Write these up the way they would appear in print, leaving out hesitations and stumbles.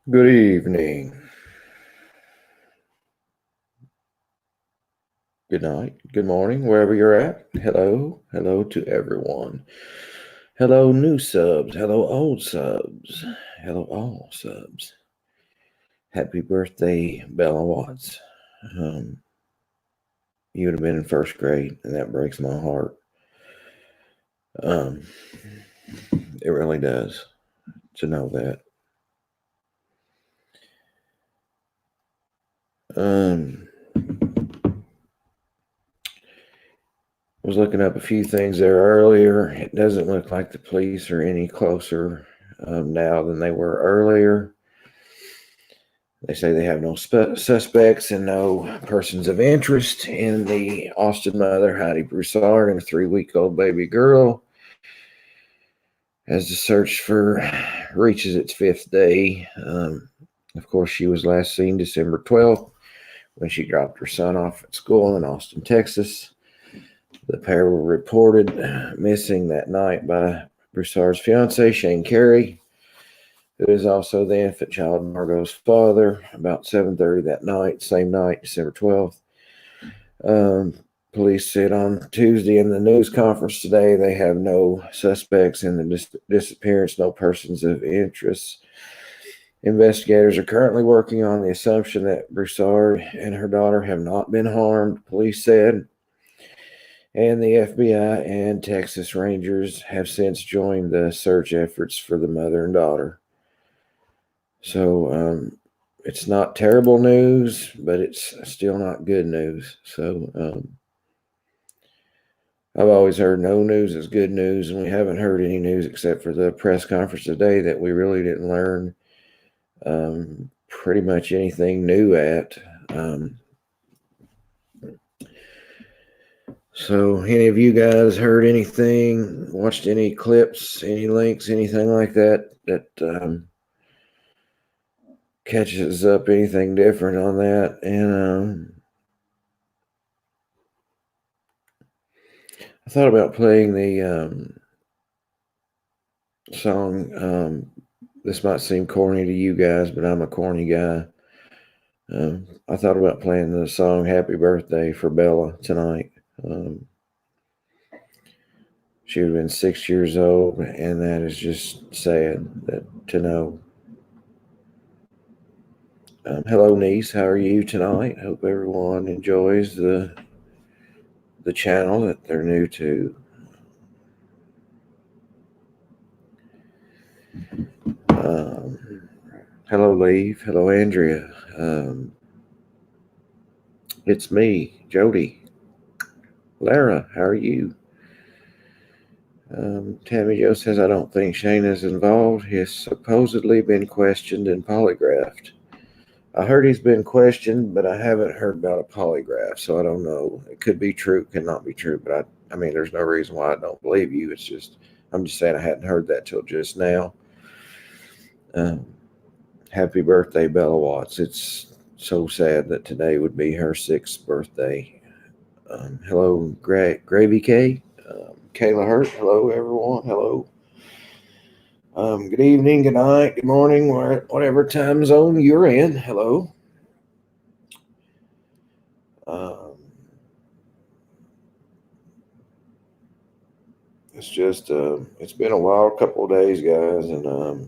Good evening. Good night. Good morning, wherever you're at. Hello. Hello to everyone. Hello, new subs. Hello, old subs. Hello, all subs. Happy birthday, Bella Watts. Um, you would have been in first grade, and that breaks my heart. Um, it really does to know that. Was looking up a few things there earlier. It doesn't look like the police are any closer now than they were earlier. They say they have no suspects and no persons of interest in the Austin mother, Heidi Broussard, and a 3-week-old baby girl. As the search for reaches its fifth day, of course, she was last seen December 12th when she dropped her son off at school in Austin, Texas. The pair were reported missing that night by Broussard's fiance, Shane Carey, who is also the infant child Margot's father. About 7:30 that night, same night, December 12th. Police said on Tuesday in the news conference today they have no suspects in the disappearance, no persons of interest. Investigators are currently working on the assumption that Broussard and her daughter have not been harmed, police said. And the FBI and Texas Rangers have since joined the search efforts for the mother and daughter. So it's not terrible news, but it's still not good news. So I've always heard no news is good news, and we haven't heard any news except for the press conference today that we really didn't learn pretty much anything new at. So, any of you guys heard anything, watched any clips, any links, anything like that catches up anything different on that? And I thought about playing the song. This might seem corny to you guys, but I'm a corny guy. I thought about playing the song "Happy Birthday" for Bella tonight. She would have been 6 years old, and that is just sad to know. Hello, niece. How are you tonight? Hope everyone enjoys the channel that they're new to. Hello, Leave. Hello, Andrea. It's me, Jody. Lara, how are you? Tammy Joe says, I don't think Shane is involved. He has supposedly been questioned and polygraphed. I heard he's been questioned, but I haven't heard about a polygraph, so I don't know. It could be true, could not be true, but I mean, there's no reason why I don't believe you. It's just, I'm just saying I hadn't heard that till just now. Happy birthday, Bella Watts. It's so sad that today would be her 6th birthday. Hello, Gravy K. Kayla Hurt. Hello, everyone. Hello. Good evening, good night, good morning, whatever time zone you're in. Hello. It's just, it's been a wild couple of days, guys, and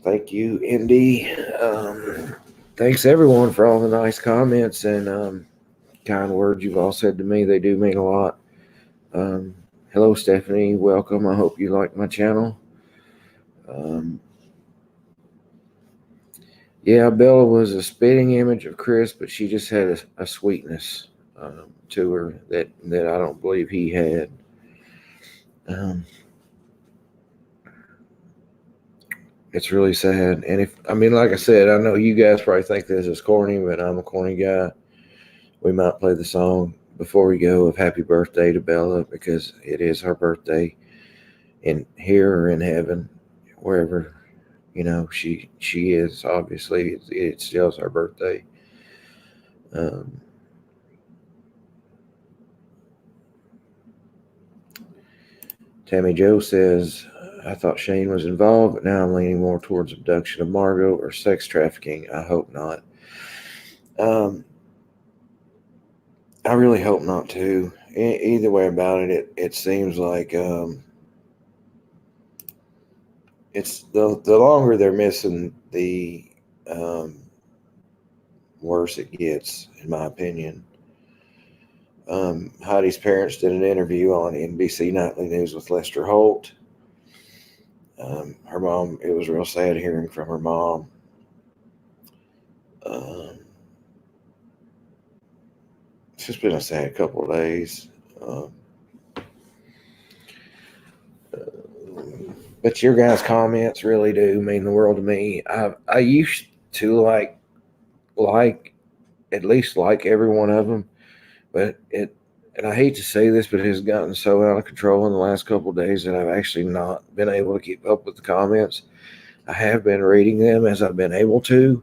thank you, Indy. Thanks, everyone, for all the nice comments and kind words you've all said to me. They do mean a lot. Hello, Stephanie. Welcome. I hope you like my channel. Yeah, Bella was a spitting image of Chris, but she just had a sweetness to her that I don't believe he had. It's really sad. And like I said, I know you guys probably think this is corny, but I'm a corny guy. We might play the song before we go of Happy Birthday to Bella because it is her birthday in here or in heaven, wherever, she is. Obviously, it still is her birthday. Tammy Joe says, I thought Shane was involved, but now I'm leaning more towards abduction of Margot or sex trafficking. I hope not. I really hope not too. Either way about it, it seems like it's the longer they're missing, the worse it gets, in my opinion. Heidi's parents did an interview on NBC Nightly News with Lester Holt. Her mom, it was real sad hearing from her mom. It's just been a sad couple of days. But your guys' comments really do mean the world to me. I used to like at least like every one of them, but and I hate to say this, but it has gotten so out of control in the last couple of days that I've actually not been able to keep up with the comments. I have been reading them as I've been able to,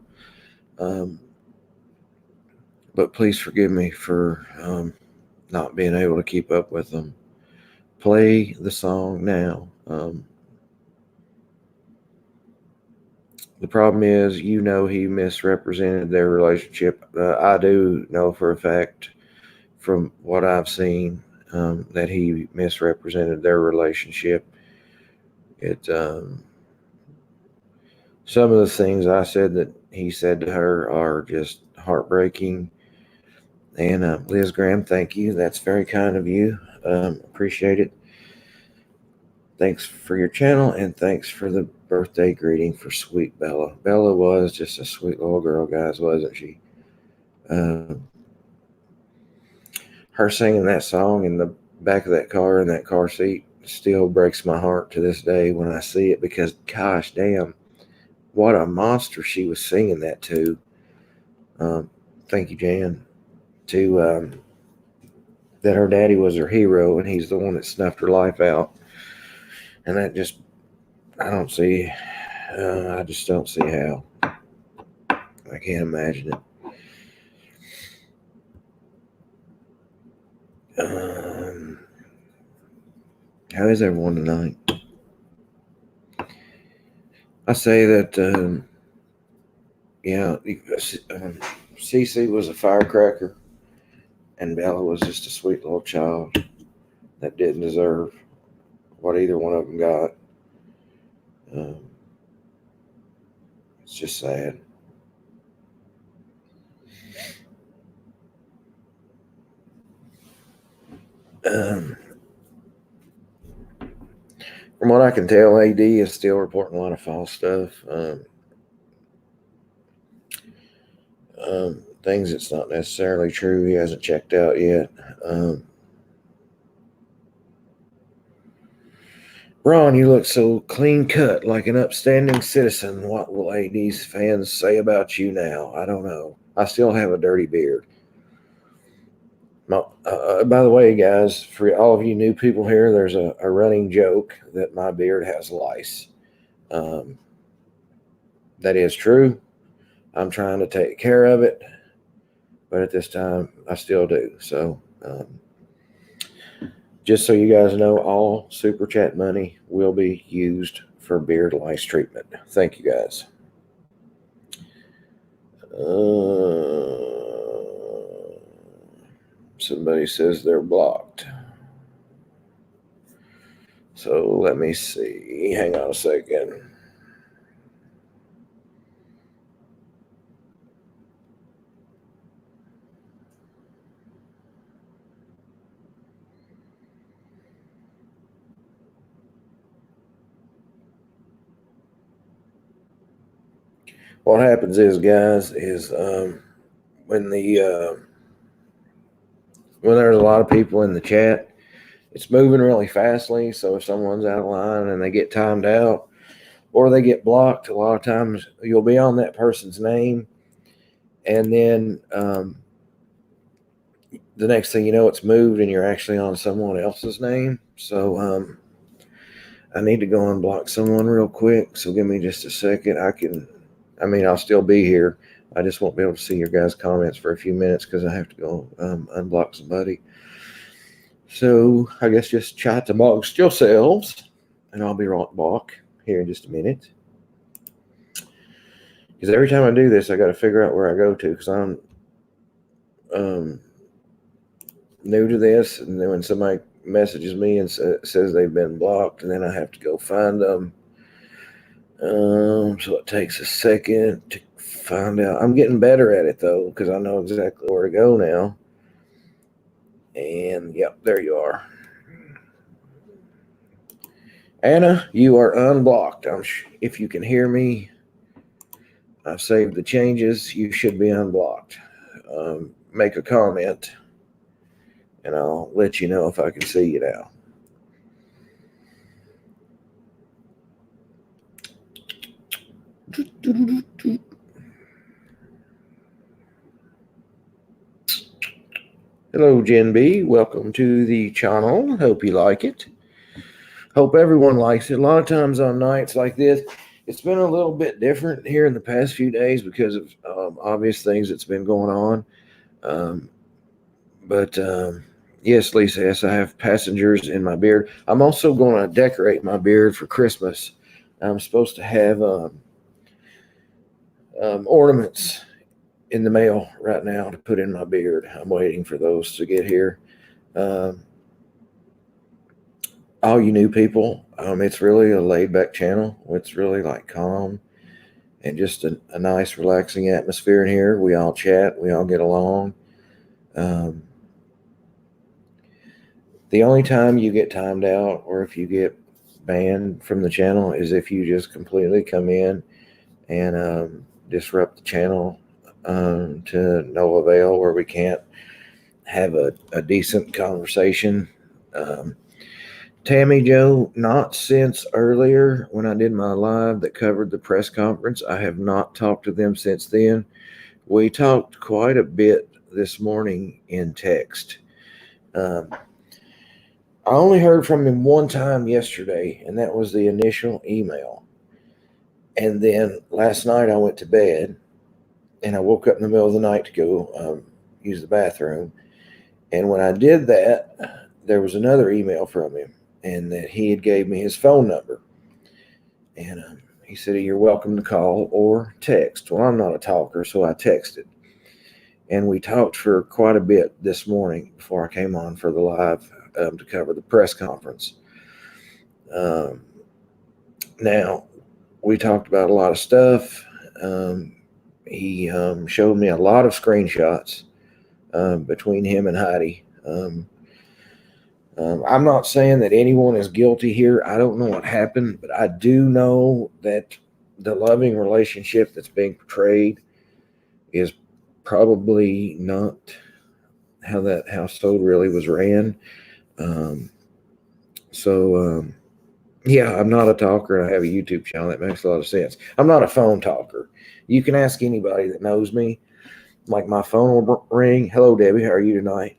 but please forgive me for not being able to keep up with them. Play the song now. The problem is, he misrepresented their relationship. I do know for a fact from what I've seen that he misrepresented their relationship. Some of the things I said that he said to her are just heartbreaking. And Liz Graham, thank you. That's very kind of you. Appreciate it. Thanks for your channel, and thanks for the birthday greeting for sweet Bella. Bella was just a sweet little girl, guys, wasn't she? Her singing that song in the back of that car in that car seat still breaks my heart to this day when I see it, because gosh damn, what a monster she was singing that to. Thank you, Jan. That her daddy was her hero and he's the one that snuffed her life out. And that just, I don't see, I just don't see how. I can't imagine it. How is everyone tonight? I say that, Cece was a firecracker, and Bella was just a sweet little child that didn't deserve what either one of them got. It's just sad. From what I can tell, AD is still reporting a lot of false stuff. Things that's not necessarily true. He hasn't checked out yet. Ron, you look so clean cut, like an upstanding citizen. What will AD's fans say about you now? I don't know. I still have a dirty beard. By the way, guys, for all of you new people here, there's a running joke that my beard has lice. That is true. I'm trying to take care of it, but at this time, I still do. So, just so you guys know, all Super Chat money will be used for beard lice treatment. Thank you, guys. Somebody says they're blocked. So let me see. Hang on a second. What happens is, guys, is when there's a lot of people in the chat, it's moving really fastly. So if someone's out of line and they get timed out or they get blocked, a lot of times you'll be on that person's name, and then the next thing you know, it's moved and you're actually on someone else's name. So I need to go and block someone real quick. So give me just a second. I'll still be here. I just won't be able to see your guys' comments for a few minutes because I have to go unblock somebody. So I guess just chat amongst yourselves. and I'll be right back here in just a minute. Because every time I do this, I got to figure out where I go to, because I'm new to this, and then when somebody messages me and says they've been blocked, and then I have to go find them. So it takes a second to find out. I'm getting better at it though, because I know exactly where to go now. And yep, there you are. Anna, you are unblocked. If you can hear me, I've saved the changes. You should be unblocked. Make a comment, and I'll let you know if I can see you now. Hello, Jen B. Welcome to the channel. Hope you like it. Hope everyone likes it. A lot of times on nights like this, it's been a little bit different here in the past few days because of obvious things that's been going on. But yes, Lisa, yes, I have passengers in my beard. I'm also going to decorate my beard for Christmas. I'm supposed to have ornaments in the mail right now to put in my beard. I'm waiting for those to get here. All you new people, it's really a laid-back channel. It's really like calm and just a nice, relaxing atmosphere in here. We all chat. We all get along. The only time you get timed out or if you get banned from the channel is if you just completely come in and disrupt the channel to no avail, where we can't have a decent conversation. Tammy Joe, not since earlier when I did my live that covered the press conference. I have not talked to them since then. We talked quite a bit this morning in text. I only heard from him one time yesterday, and that was the initial email. And then last night I went to bed, and I woke up in the middle of the night to go use the bathroom. And when I did that, there was another email from him, and that he had gave me his phone number. And he said, you're welcome to call or text. Well, I'm not a talker, so I texted. And we talked for quite a bit this morning before I came on for the live to cover the press conference. Now, we talked about a lot of stuff. He showed me a lot of screenshots between him and Heidi. I'm not saying that anyone is guilty here. I don't know what happened, but I do know that the loving relationship that's being portrayed is probably not how that household really was ran. Yeah, I'm not a talker, and I have a YouTube channel. That makes a lot of sense. I'm not a phone talker. You can ask anybody that knows me. Like, my phone will ring. Hello, Debbie. How are you tonight?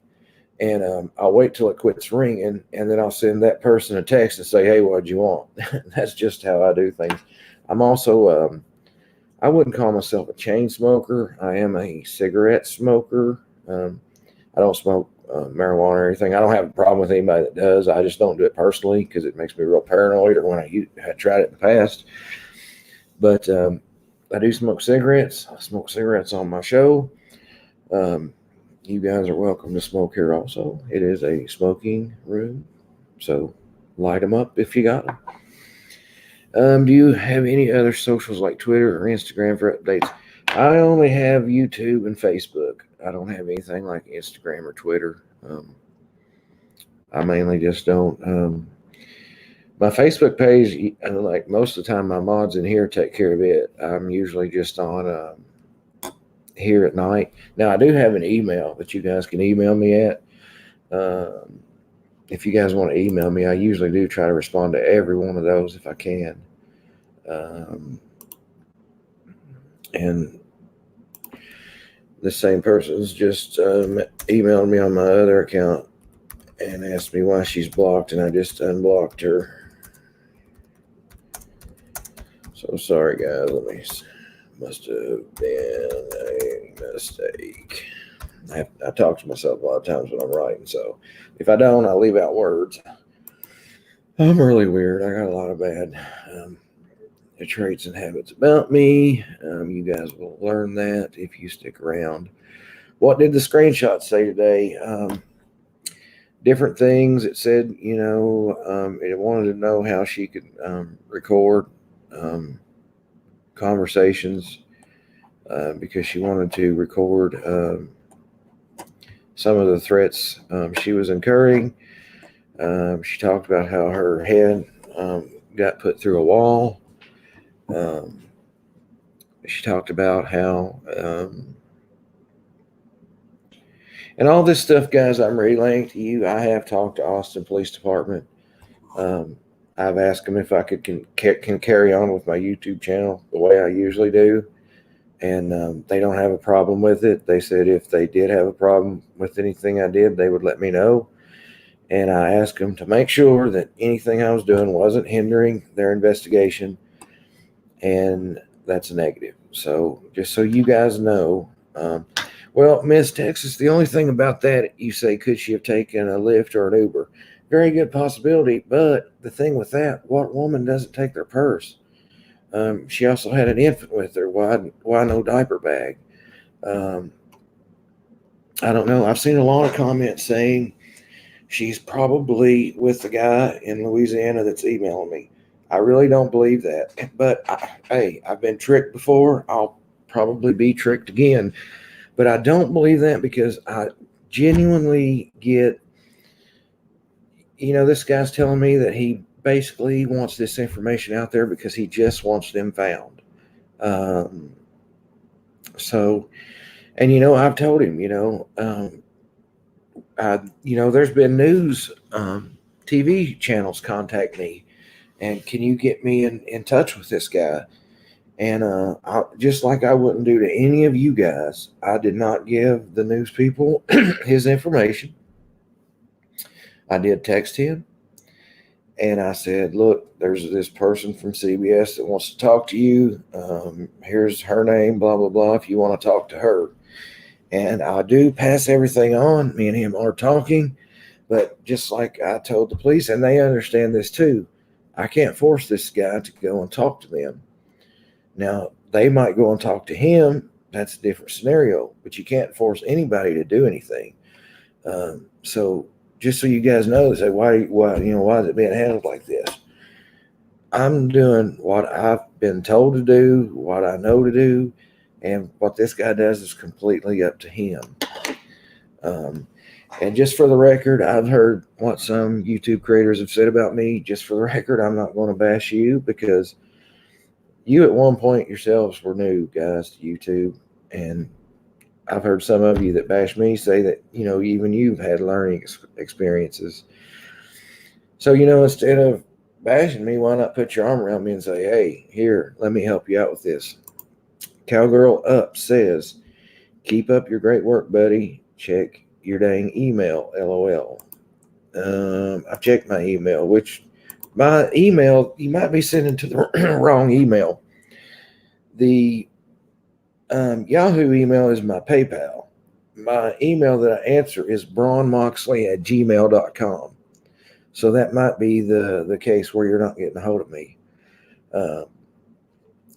And I'll wait till it quits ringing, and then I'll send that person a text and say, hey, what'd you want? That's just how I do things. I'm also, I wouldn't call myself a chain smoker. I am a cigarette smoker. I don't smoke marijuana or anything. I don't have a problem with anybody that does. I just don't do it personally because it makes me real paranoid, or when I had tried it in the past. But I do smoke cigarettes. I smoke cigarettes on my show. You guys are welcome to smoke here also. It is a smoking room, so light them up if you got them. Do you have any other socials like Twitter or Instagram for updates? I only have YouTube and Facebook. I don't have anything like Instagram or Twitter. I mainly just don't. My Facebook page, like most of the time, my mods in here take care of it. I'm usually just on here at night. Now, I do have an email that you guys can email me at. If you guys want to email me, I usually do try to respond to every one of those if I can. And the same person's just emailed me on my other account and asked me why she's blocked, and I just unblocked her. So sorry, guys. Must have been a mistake. I talk to myself a lot of times when I'm writing, so if I don't, I leave out words. I'm really weird. I got a lot of bad traits and habits about me. You guys will learn that if you stick around. What did the screenshot say today? Different things. It said, it wanted to know how she could record conversations because she wanted to record some of the threats she was incurring. She talked about how her head got put through a wall. She talked about how, and all this stuff, guys, I'm relaying to you. I have talked to Austin Police Department. I've asked them if I can carry on with my YouTube channel the way I usually do, and they don't have a problem with it. They said if they did have a problem with anything I did, they would let me know. And I asked them to make sure that anything I was doing wasn't hindering their investigation, and that's a negative. So just so you guys know, well, Miss Texas, the only thing about that, you say, could she have taken a Lyft or an Uber? Very good possibility, but the thing with that, what woman doesn't take their purse? She also had an infant with her. Why no diaper bag? I don't know. I've seen a lot of comments saying she's probably with the guy in Louisiana that's emailing me. I really don't believe that. But hey, I've been tricked before. I'll probably be tricked again. But I don't believe that because I genuinely get, this guy's telling me that he basically wants this information out there because he just wants them found. So, and I've told him, there's been news TV channels contact me, and can you get me in touch with this guy? And just like I wouldn't do to any of you guys, I did not give the news people his information. I did text him, and I said, look, there's this person from CBS that wants to talk to you. Here's her name, blah, blah, blah, if you want to talk to her. And I do pass everything on. Me and him are talking. But just like I told the police, and they understand this too, I can't force this guy to go and talk to them. Now, they might go and talk to him. That's a different scenario. But you can't force anybody to do anything. So just so you guys know, say, why is it being handled like this? I'm doing what I've been told to do, what I know to do, and what this guy does is completely up to him. And just for the record, I've heard what some YouTube creators have said about me. Just for the record, I'm not going to bash you because you at one point yourselves were new, guys, to YouTube. And I've heard some of you that bash me say that, even you've had learning experiences. So, instead of bashing me, why not put your arm around me and say, hey, here, let me help you out with this. Cowgirl Up says, keep up your great work, buddy. Check your dang email, LOL. I've checked my email, my email, you might be sending to the wrong email. The Yahoo email is my PayPal. My email that I answer is braunmoxley@gmail.com. So that might be the case where you're not getting a hold of me.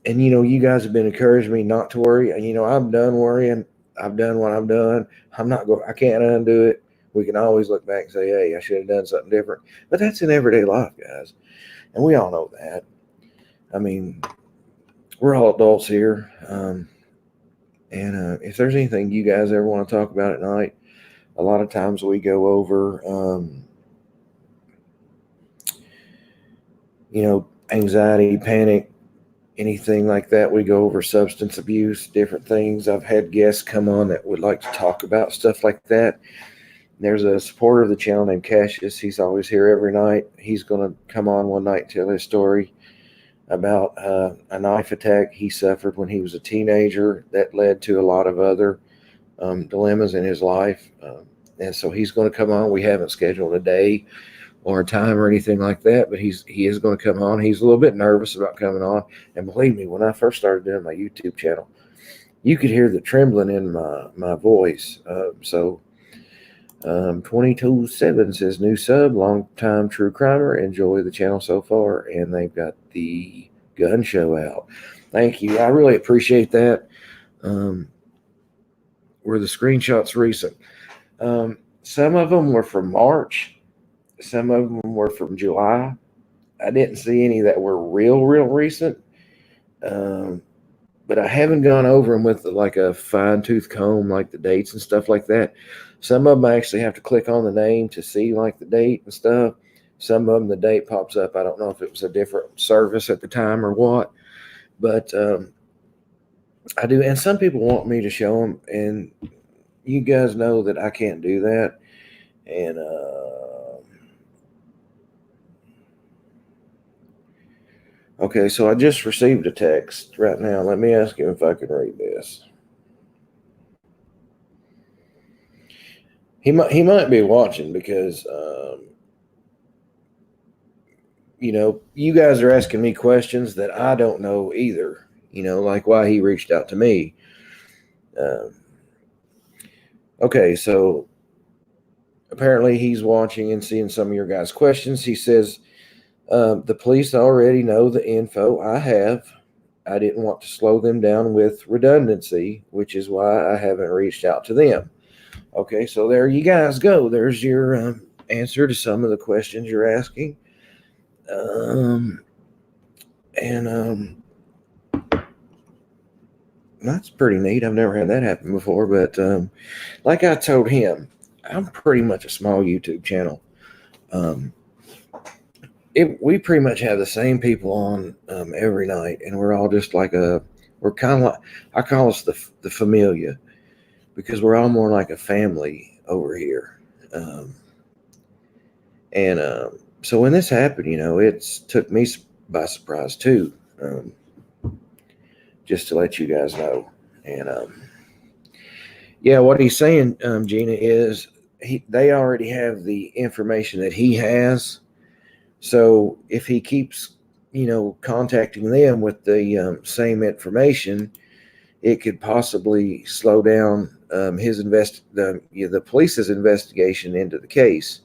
And, you guys have been encouraging me not to worry. And, I'm done worrying. I've done what I've done. I can't undo it. We can always look back and say, hey, I should have done something different. But that's in everyday life, guys. And we all know that. I mean, we're all adults here. And if there's anything you guys ever want to talk about at night, a lot of times we go over, anxiety, panic, anything like that. We go over substance abuse, different things. I've had guests come on that would like to talk about stuff like that. There's a supporter of the channel named Cassius. He's always here every night. He's going to come on one night and tell his story about a knife attack he suffered when he was a teenager that led to a lot of other dilemmas in his life. And so he's going to come on. We haven't scheduled a day or a time or anything like that, but he is going to come on. He's a little bit nervous about coming on. And believe me, when I first started doing my YouTube channel, you could hear the trembling in my voice. So 227 says new sub, long time true crimer. Enjoy the channel so far, and they've got the gun show out. Thank you. I really appreciate that. Were the screenshots recent? Some of them were from March. Some of them were from July. I didn't see any that were real recent. But I haven't gone over them with like a fine tooth comb, like the dates and stuff like that. Some of them I actually have to click on the name to see like the date and stuff. Some of them the date pops up. I don't know if it was a different service at the time or what, but I do. And some people want me to show them, and you guys know that I can't do that. And okay, so I just received a text right now. Let me ask him if I can read this. He might be watching because you guys are asking me questions that I don't know either. Like why he reached out to me. Okay, so apparently he's watching and seeing some of your guys' questions. He says, the police already know the info I have. I didn't want to slow them down with redundancy, which is why I haven't reached out to them. Okay, so there you guys go. There's your answer to some of the questions you're asking. That's pretty neat. I've never had that happen before, but like I told him, I'm pretty much a small YouTube channel. We pretty much have the same people on every night, and we're all just like we're kind of like, I call us the familia, because we're all more like a family over here. So when this happened, it's took me by surprise too, just to let you guys know. And yeah, what he's saying, Gina, is they already have the information that he has. So if he keeps, contacting them with the same information, it could possibly slow down the police's investigation into the case.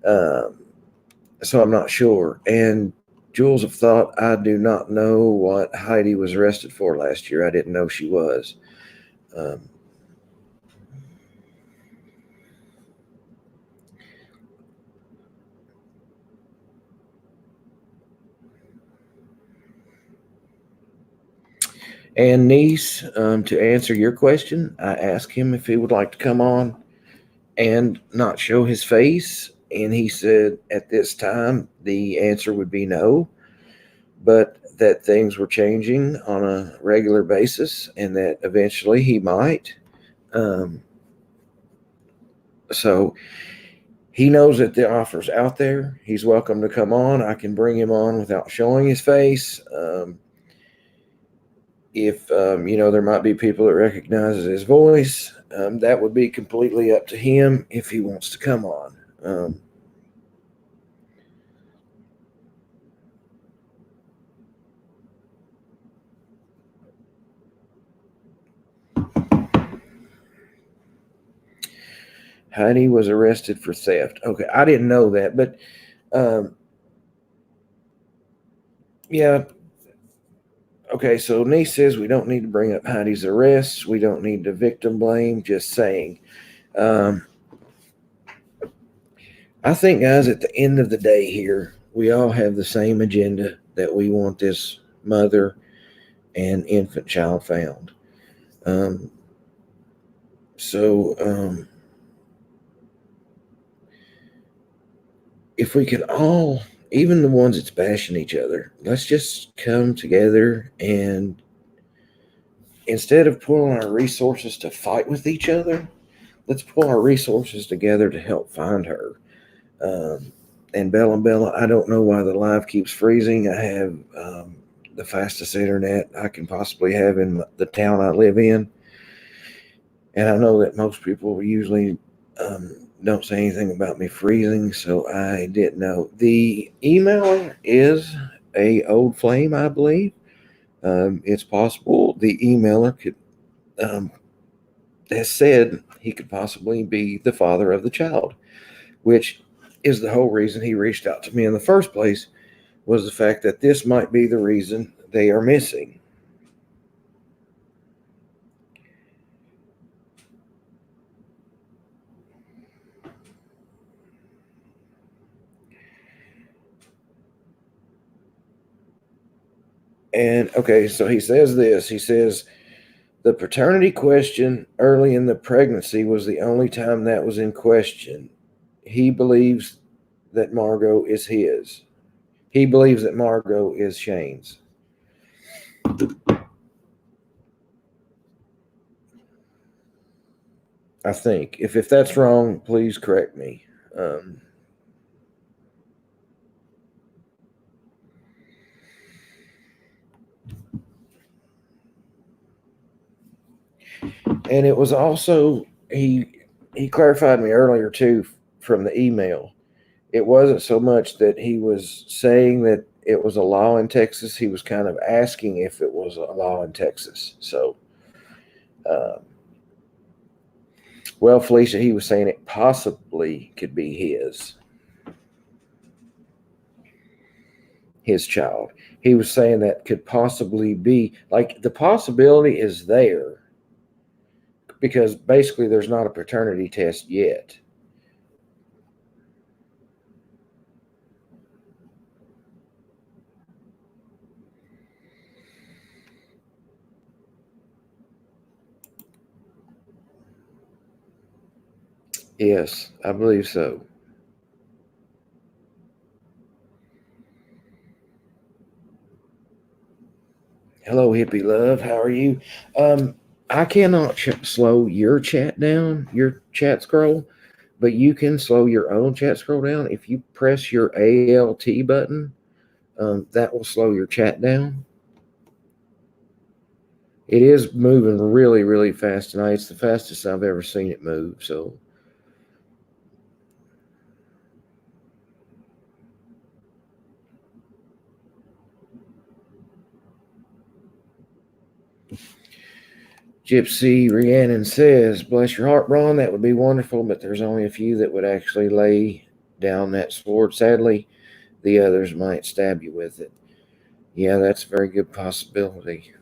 So I'm not sure. And Jules of Thought, I do not know what Heidi was arrested for last year. I didn't know she was. And Niece, to answer your question, I asked him if he would like to come on and not show his face. And he said at this time, the answer would be no, but that things were changing on a regular basis and that eventually he might. So he knows that the offer's out there. He's welcome to come on. I can bring him on without showing his face. If there might be people that recognize his voice, that would be completely up to him if he wants to come on. Heidi was arrested for theft. Okay, I didn't know that, but yeah. Okay, so Niece says we don't need to bring up Heidi's arrests. We don't need to victim blame. Just saying. I think, guys, at the end of the day here, we all have the same agenda, that we want this mother and infant child found. If we could all, even the ones that's bashing each other, let's just come together, and instead of pulling our resources to fight with each other, let's pull our resources together to help find her. And Bella, I don't know why the live keeps freezing. I have the fastest internet I can possibly have in the town I live in. And I know that most people usually don't say anything about me freezing, so I didn't know. The emailer is a old flame, I believe. It's possible the emailer could has said he could possibly be the father of the child, which is the whole reason he reached out to me in the first place, was the fact that this might be the reason they are missing. And okay, so he says this. He says the paternity question early in the pregnancy was the only time that was in question. He believes that Margot is his. He believes that Margot is Shane's. I think. If that's wrong, please correct me. And it was also he clarified me earlier too from the email. It wasn't so much that he was saying that it was a law in Texas. He was kind of asking if it was a law in Texas. So, uh, well, Felicia, he was saying it possibly could be his child. He was saying that could possibly be, like, the possibility is there because basically there's not a paternity test yet. Yes, I believe so. Hello, hippie love. How are you? I cannot slow your chat down, your chat scroll, but you can slow your own chat scroll down. If you press your ALT button, that will slow your chat down. It is moving really, really fast tonight. It's the fastest I've ever seen it move. So, Gypsy Rhiannon says, "Bless your heart, Ron. That would be wonderful, but there's only a few that would actually lay down that sword. Sadly, the others might stab you with it." Yeah, that's a very good possibility.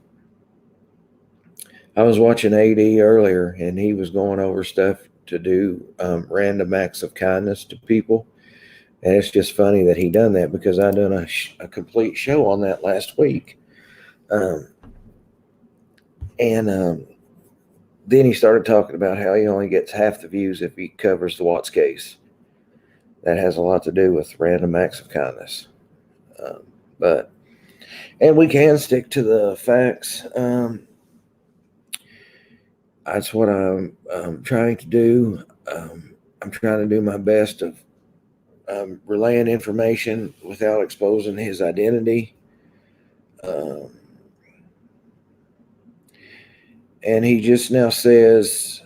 I was watching AD earlier, and he was going over stuff to do random acts of kindness to people, and it's just funny that he done that because I done a complete show on that last week, um, and then he started talking about how he only gets half the views if he covers the Watts case. That has a lot to do with random acts of kindness, um, but and we can stick to the facts. That's what I'm trying to do. I'm trying to do my best of relaying information without exposing his identity. Um, and he just now says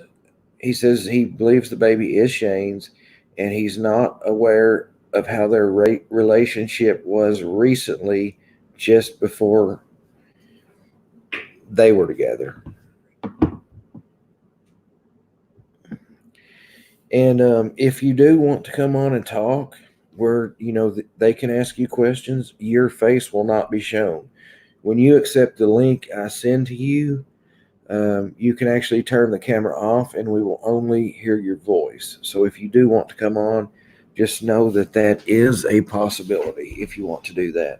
he believes the baby is Shane's, and he's not aware of how their relationship was recently, just before they were together. And if you do want to come on and talk, where they can ask you questions, your face will not be shown. When you accept the link I send to you, you can actually turn the camera off, and we will only hear your voice. So if you do want to come on, just know that that is a possibility if you want to do that.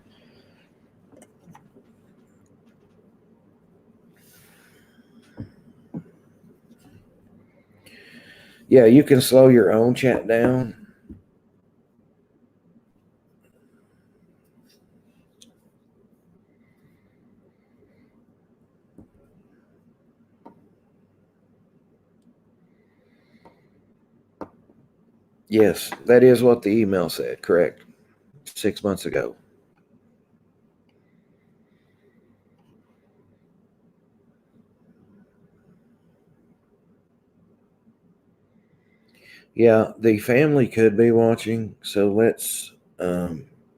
Yeah, you can slow your own chat down. Yes, that is what the email said, correct. 6 months ago. Yeah, the family could be watching, so let's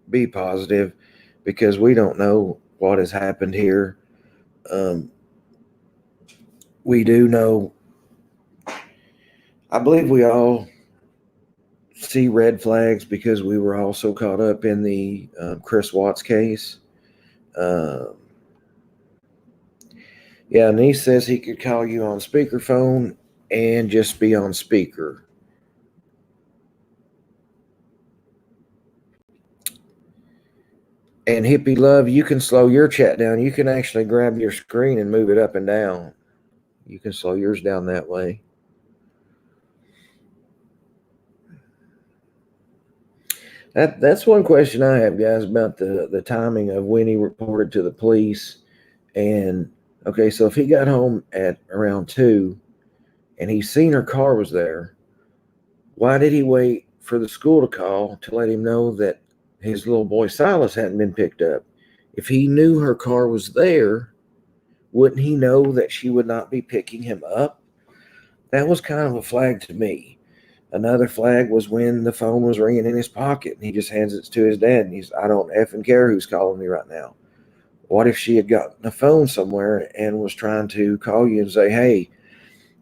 be positive because we don't know what has happened here. Um, we do know I believe we all see red flags because we were also caught up in the Chris Watts case. Yeah, niece says he could call you on speakerphone and just be on speaker. And Hippie Love, you can slow your chat down. You can actually grab your screen and move it up and down. You can slow yours down that way. That's one question I have, guys, about the timing of when he reported to the police. And okay, so if he got home at around 2 and he seen her car was there, why did he wait for the school to call to let him know that his little boy Silas hadn't been picked up? If he knew her car was there, wouldn't he know that she would not be picking him up? That was kind of a flag to me. Another flag was when the phone was ringing in his pocket and he just hands it to his dad and he's, I don't effing care who's calling me right now. What if she had gotten a phone somewhere and was trying to call you and say, hey,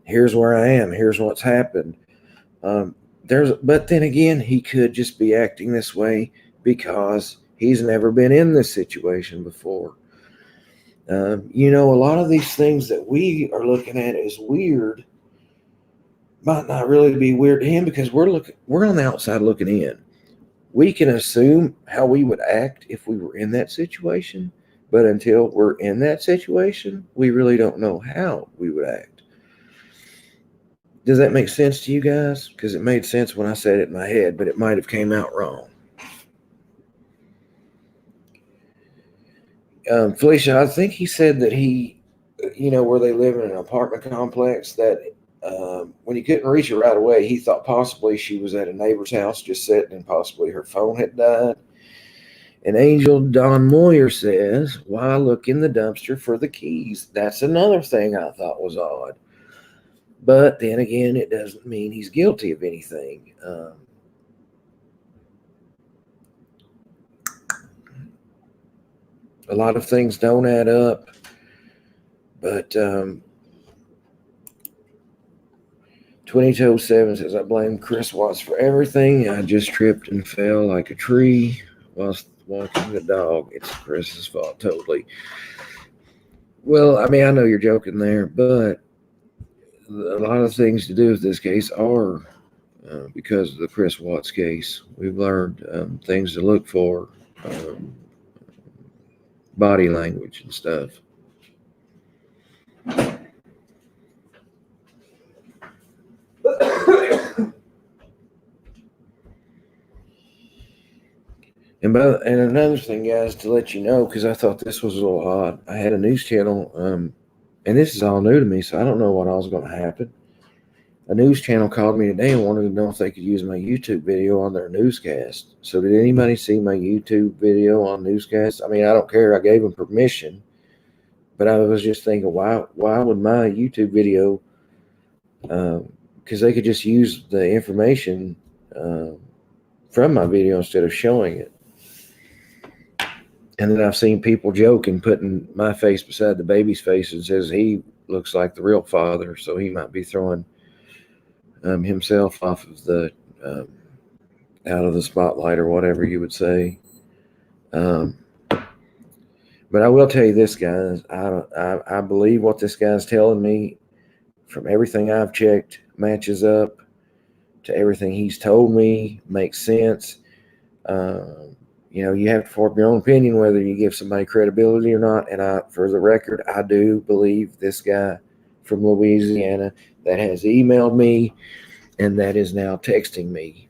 here's where I am, here's what's happened? But then again, he could just be acting this way because he's never been in this situation before. A lot of these things that we are looking at as weird might not really be weird to him because we're on the outside looking in. We can assume how we would act if we were in that situation, but until we're in that situation, we really don't know how we would act. Does that make sense to you guys? Because it made sense when I said it in my head, but it might have came out wrong. Felicia, I think he said that he, where they live in an apartment complex, that when he couldn't reach her right away, he thought possibly she was at a neighbor's house just sitting and possibly her phone had died. And Angel Don Moyer says, why look in the dumpster for the keys? That's another thing I thought was odd. But then again, it doesn't mean he's guilty of anything. A lot of things don't add up. But 2207 says, I blame Chris Watts for everything. I just tripped and fell like a tree whilst walking the dog. It's Chris's fault, totally. Well, I mean, I know you're joking there, but a lot of things to do with this case are because of the Chris Watts case. We've learned things to look for, body language and stuff. And another thing, guys, to let you know, because I thought this was a little odd. I had a news channel, and this is all new to me, so I don't know what all is going to happen. A news channel called me today and wanted to know if they could use my YouTube video on their newscast. So did anybody see my YouTube video on newscast? I mean, I don't care. I gave them permission, but I was just thinking, why would my YouTube video? Because they could just use the information from my video instead of showing it. And then I've seen people joking, putting my face beside the baby's face and says he looks like the real father, so he might be throwing himself off of the out of the spotlight or whatever you would say. But I will tell you this, guys. I believe what this guy's telling me from everything I've checked matches up to everything he's told me, makes sense. You have to form your own opinion whether you give somebody credibility or not. And for the record, I do believe this guy from Louisiana that has emailed me and that is now texting me.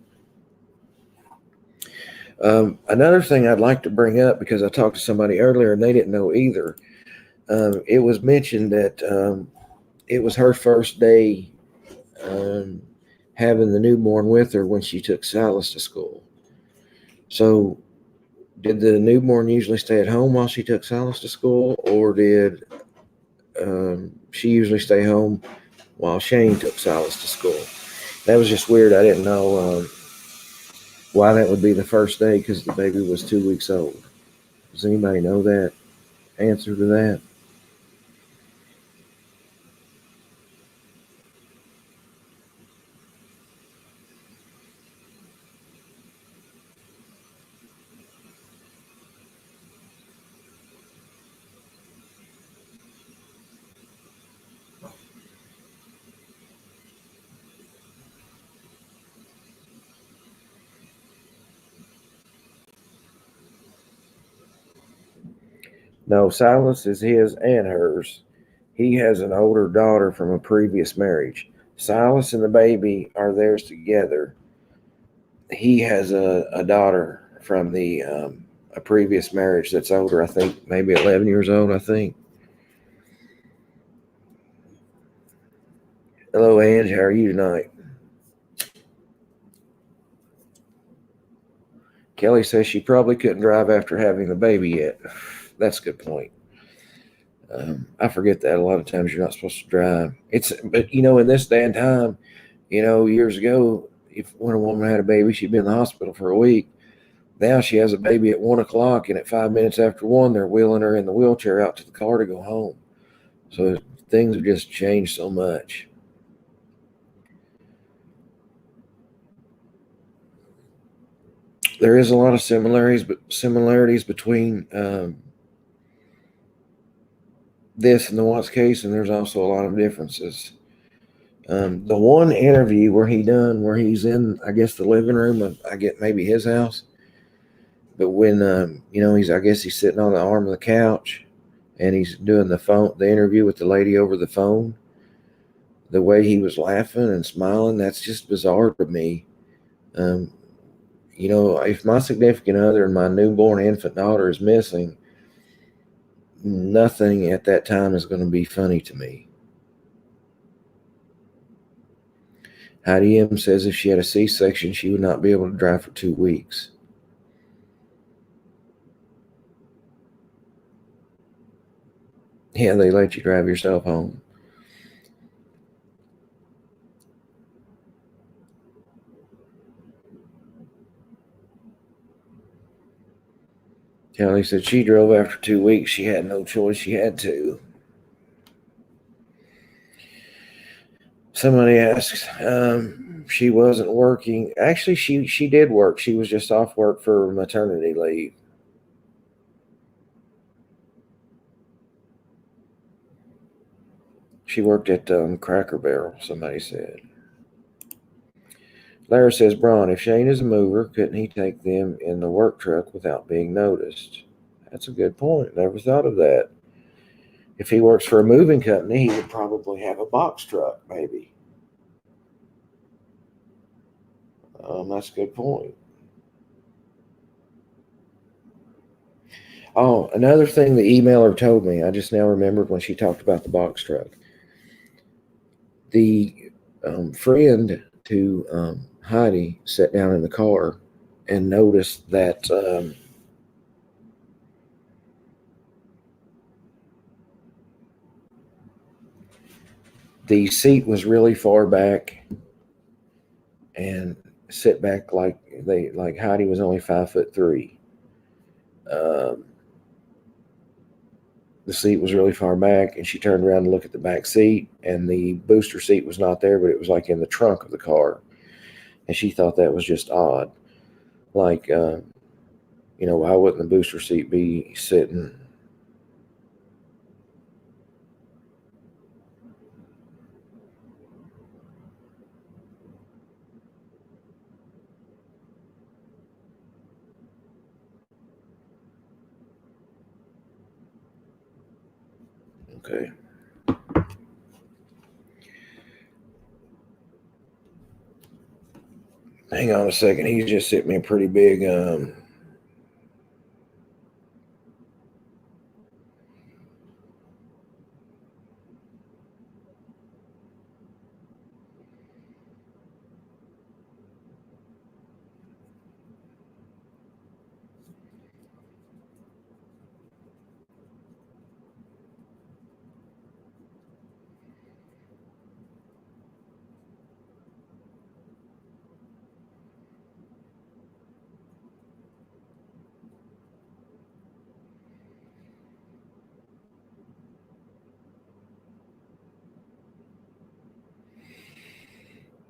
Another thing I'd like to bring up, because I talked to somebody earlier and they didn't know either. It was mentioned that it was her first day having the newborn with her when she took Silas to school. So did the newborn usually stay at home while she took Silas to school, or did she usually stay home while Shane took Silas to school? That was just weird. I didn't know why that would be the first day, because the baby was 2 weeks old. Does anybody know that answer to that? No, Silas is his and hers. He has an older daughter from a previous marriage. Silas and the baby are theirs together. He has a daughter from the a previous marriage that's older. I think maybe 11 years old. I think. Hello, Ange. How are you tonight? Kelly says she probably couldn't drive after having the baby yet. That's a good point. I forget that a lot of times you're not supposed to drive. But in this day and time, years ago, if when a woman had a baby, she'd be in the hospital for a week. Now she has a baby at 1 o'clock, and at 5 minutes after one, they're wheeling her in the wheelchair out to the car to go home. So things have just changed so much. There is a lot of similarities between this and the Watts case, and there's also a lot of differences. The one interview where he's in, I guess, the living room of, I get maybe his house, but when I guess he's sitting on the arm of the couch, and he's doing the interview with the lady over the phone. The way he was laughing and smiling, that's just bizarre to me. If my significant other and my newborn infant daughter is missing, nothing at that time is going to be funny to me. Heidi M says if she had a C-section, she would not be able to drive for 2 weeks. Yeah, they let you drive yourself home. Kelly said she drove after 2 weeks. She had no choice. She had to. Somebody asks, she wasn't working. Actually, she did work. She was just off work for maternity leave. She worked at Cracker Barrel, somebody said. Lara says, Braun, if Shane is a mover, couldn't he take them in the work truck without being noticed? That's a good point. Never thought of that. If he works for a moving company, he would probably have a box truck, maybe. That's a good point. Oh, another thing the emailer told me, I just now remembered when she talked about the box truck. The friend to Heidi sat down in the car and noticed that the seat was really far back and sit back like Heidi was only 5'3". The seat was really far back, and she turned around to look at the back seat, and the booster seat was not there, but it was like in the trunk of the car, and she thought that was just odd. Like, why wouldn't the booster seat be sitting? Okay. Hang on a second. He's just sent me a pretty big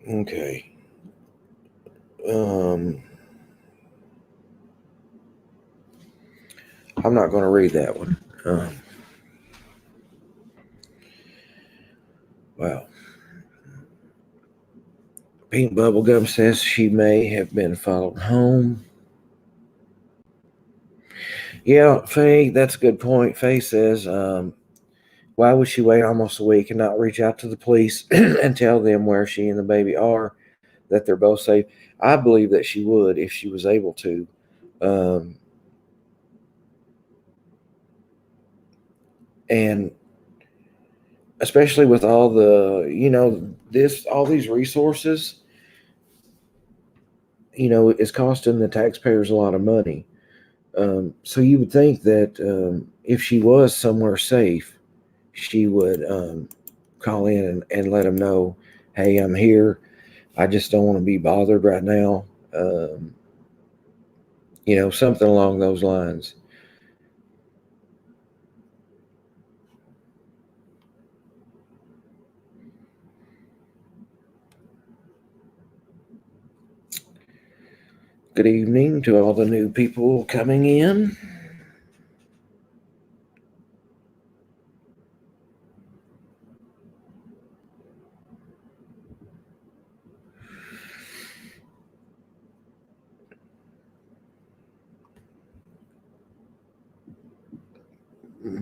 okay. I'm not going to read that one. Wow. Pink Bubblegum says she may have been followed home. Yeah, Faye, that's a good point. Faye says, why would she wait almost a week and not reach out to the police and tell them where she and the baby are, that they're both safe? I believe that she would if she was able to. Um, and especially with all the, all these resources, it's costing the taxpayers a lot of money. So you would think that if she was somewhere safe, she would call in and let them know, hey, I'm here. I just don't want to be bothered right now. Um, something along those lines. Good evening to all the new people coming in.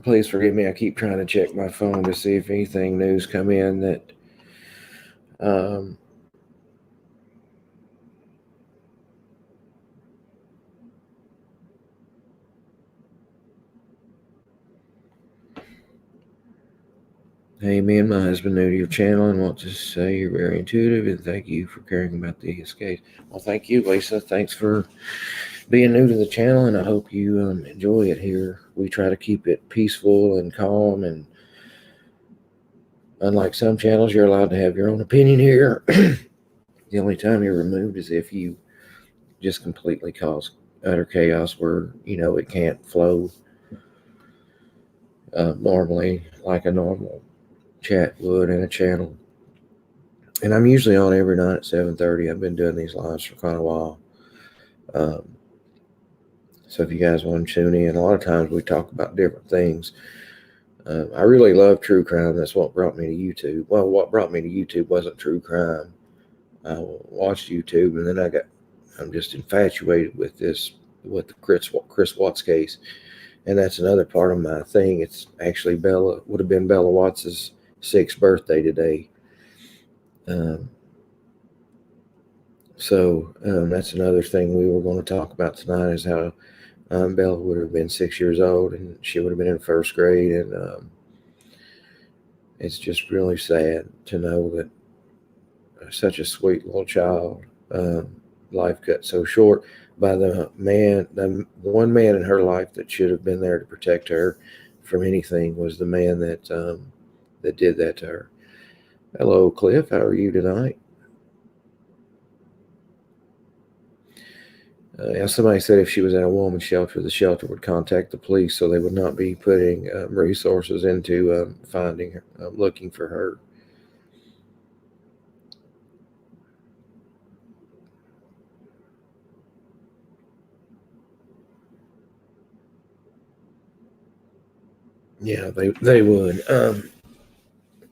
Please forgive me. I keep trying to check my phone to see if anything new's come in that um, hey, me and my husband new to your channel and want to say you're very intuitive and thank you for caring about the escape. Well, thank you, Lisa. Thanks for being new to the channel, and I hope you enjoy it here. We try to keep it peaceful and calm, and unlike some channels, you're allowed to have your own opinion here. The only time you're removed is if you just completely cause utter chaos where, it can't flow normally like a normal chat would in a channel. And I'm usually on every night at 7:30. I've been doing these lives for quite a while. Um, so if you guys want to tune in, a lot of times we talk about different things. I really love true crime. That's what brought me to YouTube. Well, what brought me to YouTube wasn't true crime. I watched YouTube, and then I'm just infatuated with the Chris Watts case, and that's another part of my thing. It's actually would have been Bella Watts's 6th birthday today. Um, so that's another thing we were going to talk about tonight is how Bella would have been 6 years old, and she would have been in 1st grade, and it's just really sad to know that such a sweet little child, life cut so short by the one man in her life that should have been there to protect her from anything was the man that did that to her. Hello, Cliff. How are you tonight? Somebody said if she was in a woman's shelter, the shelter would contact the police, so they would not be putting resources into finding her, looking for her. Yeah, they would.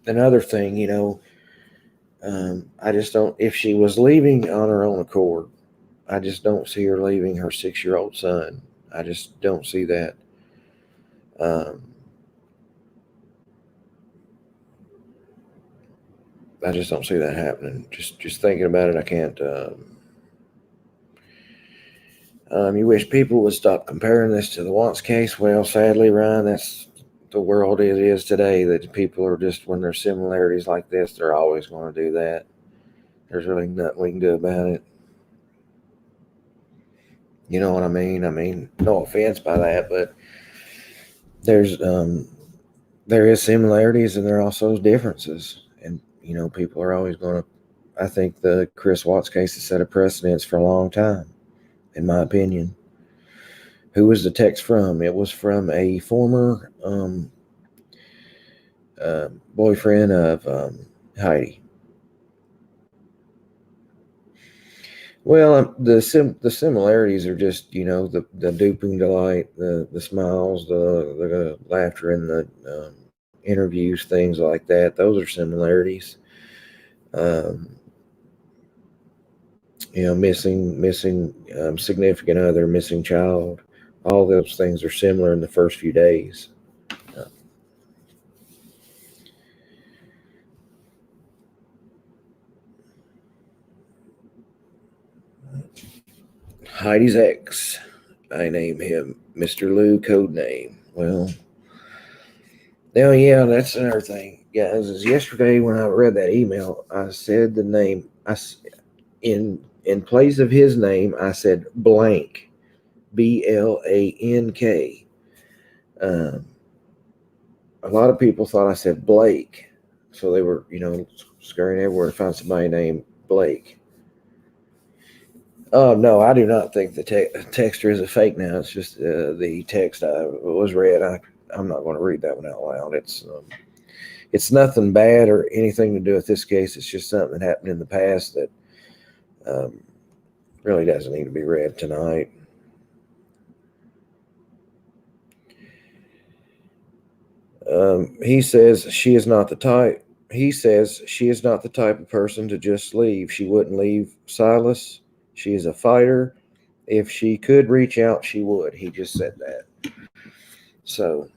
Another thing, I just don't. If she was leaving on her own accord, I just don't see her leaving her 6-year-old son. I just don't see that. Um, I just don't see that happening. Just thinking about it, I can't. You wish people would stop comparing this to the Watts case. Well, sadly, Ryan, that's the world it is today. That people are just when there's similarities like this, they're always going to do that. There's really nothing we can do about it. You know what I mean? I mean, no offense by that, but there's there is similarities and there are also differences, and people are always going to. I think the Chris Watts case has set a precedence for a long time, in my opinion. Who was the text from? It was from a former boyfriend of Heidi. Well, the similarities are just the duping delight, the smiles, the laughter in the interviews, things like that. Those are similarities. Um, missing significant other, missing child. All those things are similar in the first few days. Heidi's ex. I name him Mr. Lou, code name. Well, now, yeah, that's another thing, guys. Is yesterday when I read that email, I said the name. In place of his name, I said blank, Blank. Um, a lot of people thought I said Blake, so they were, scurrying everywhere to find somebody named Blake. Oh no, I do not think the texture is a fake now. It's just the text I was read. I'm not going to read that one out loud. It's nothing bad or anything to do with this case. It's just something that happened in the past that um, really doesn't need to be read tonight. He says she is not the type. He says she is not the type of person to just leave. She wouldn't leave Silas. She is a fighter. If she could reach out, she would. He just said that. So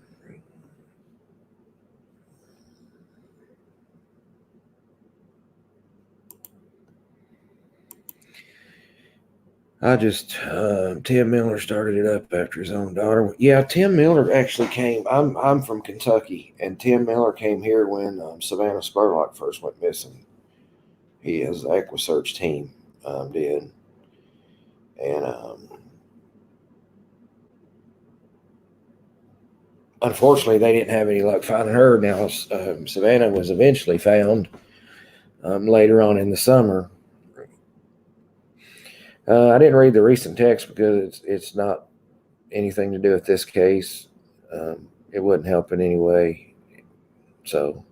Tim Miller started it up after his own daughter. Yeah, Tim Miller actually came. I'm from Kentucky, and Tim Miller came here when Savannah Spurlock first went missing. He has the Equisearch team did, and unfortunately, they didn't have any luck finding her. Now, Savannah was eventually found later on in the summer. I didn't read the recent text because it's not anything to do with this case. It wouldn't help in any way. So,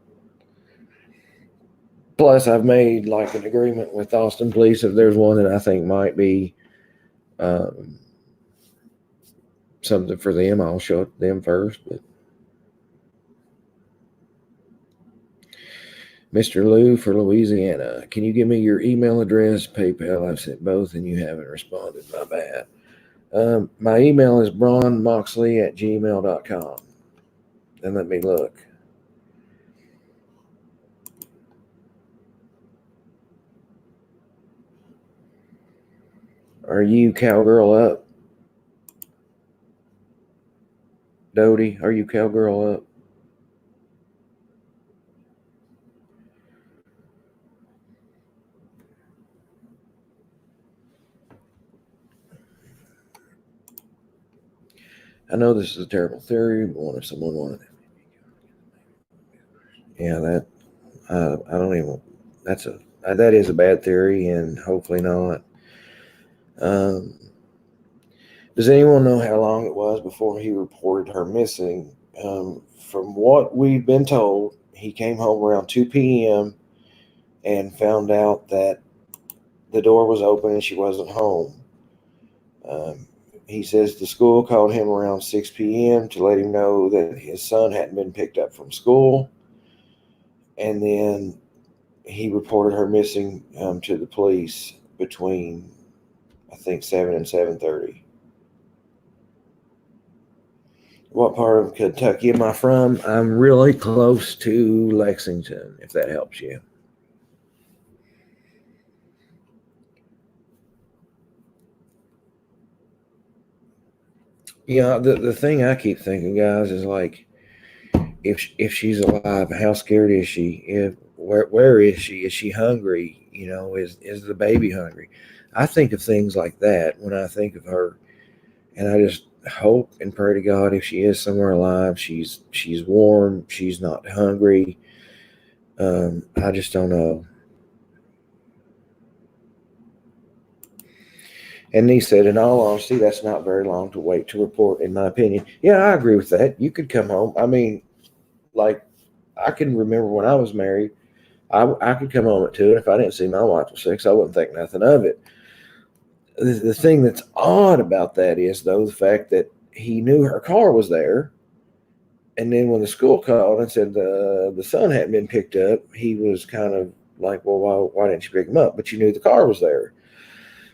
plus, I've made like an agreement with Austin Police. If there's one that I think might be um, something for them, I'll show it to them first. But Mr. Lou for Louisiana, can you give me your email address, PayPal? I've sent both and you haven't responded. My bad. My email is braunmoxley@gmail.com. And let me look. Are you cowgirl up? Dodie, are you cowgirl up? I know this is a terrible theory, but what if someone wanted it? Yeah, I don't even. That is a bad theory, and hopefully not. Um, does anyone know how long it was before he reported her missing? From what we've been told, he came home around 2 p.m. and found out that the door was open and she wasn't home. Um, he says the school called him around 6 p.m. to let him know that his son hadn't been picked up from school. And then he reported her missing to the police between, I think, 7 and 7:30. What part of Kentucky am I from? I'm really close to Lexington, if that helps you. Yeah, the thing I keep thinking, guys, is like, if she's alive, how scared is she? If where is she? Is she hungry? Is the baby hungry? I think of things like that when I think of her, and I just hope and pray to God if she is somewhere alive, she's warm, she's not hungry. I just don't know. And he said, in all honesty, that's not very long to wait to report, in my opinion. Yeah, I agree with that. You could come home. I mean, like, I can remember when I was married, I could come home at 2, and if I didn't see my wife at 6, I wouldn't think nothing of it. The thing that's odd about that is, though, the fact that he knew her car was there, and then when the school called and said the son hadn't been picked up, he was kind of like, well, why didn't you pick him up? But you knew the car was there.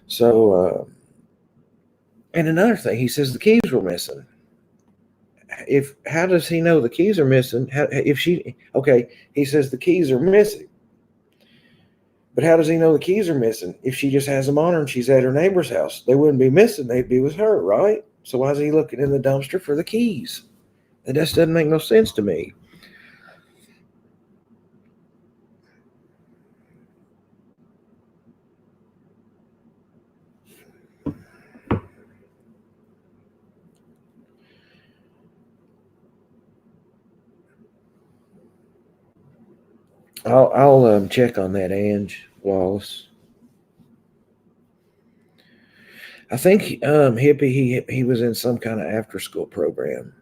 So And another thing, he says the keys were missing. How does he know the keys are missing? He says the keys are missing. But how does he know the keys are missing? If she just has them on her and she's at her neighbor's house, they wouldn't be missing. They'd be with her, right? So why is he looking in the dumpster for the keys? That just doesn't make no sense to me. I'll check on that, Ange Wallace. I think Hippie he was in some kind of after school program.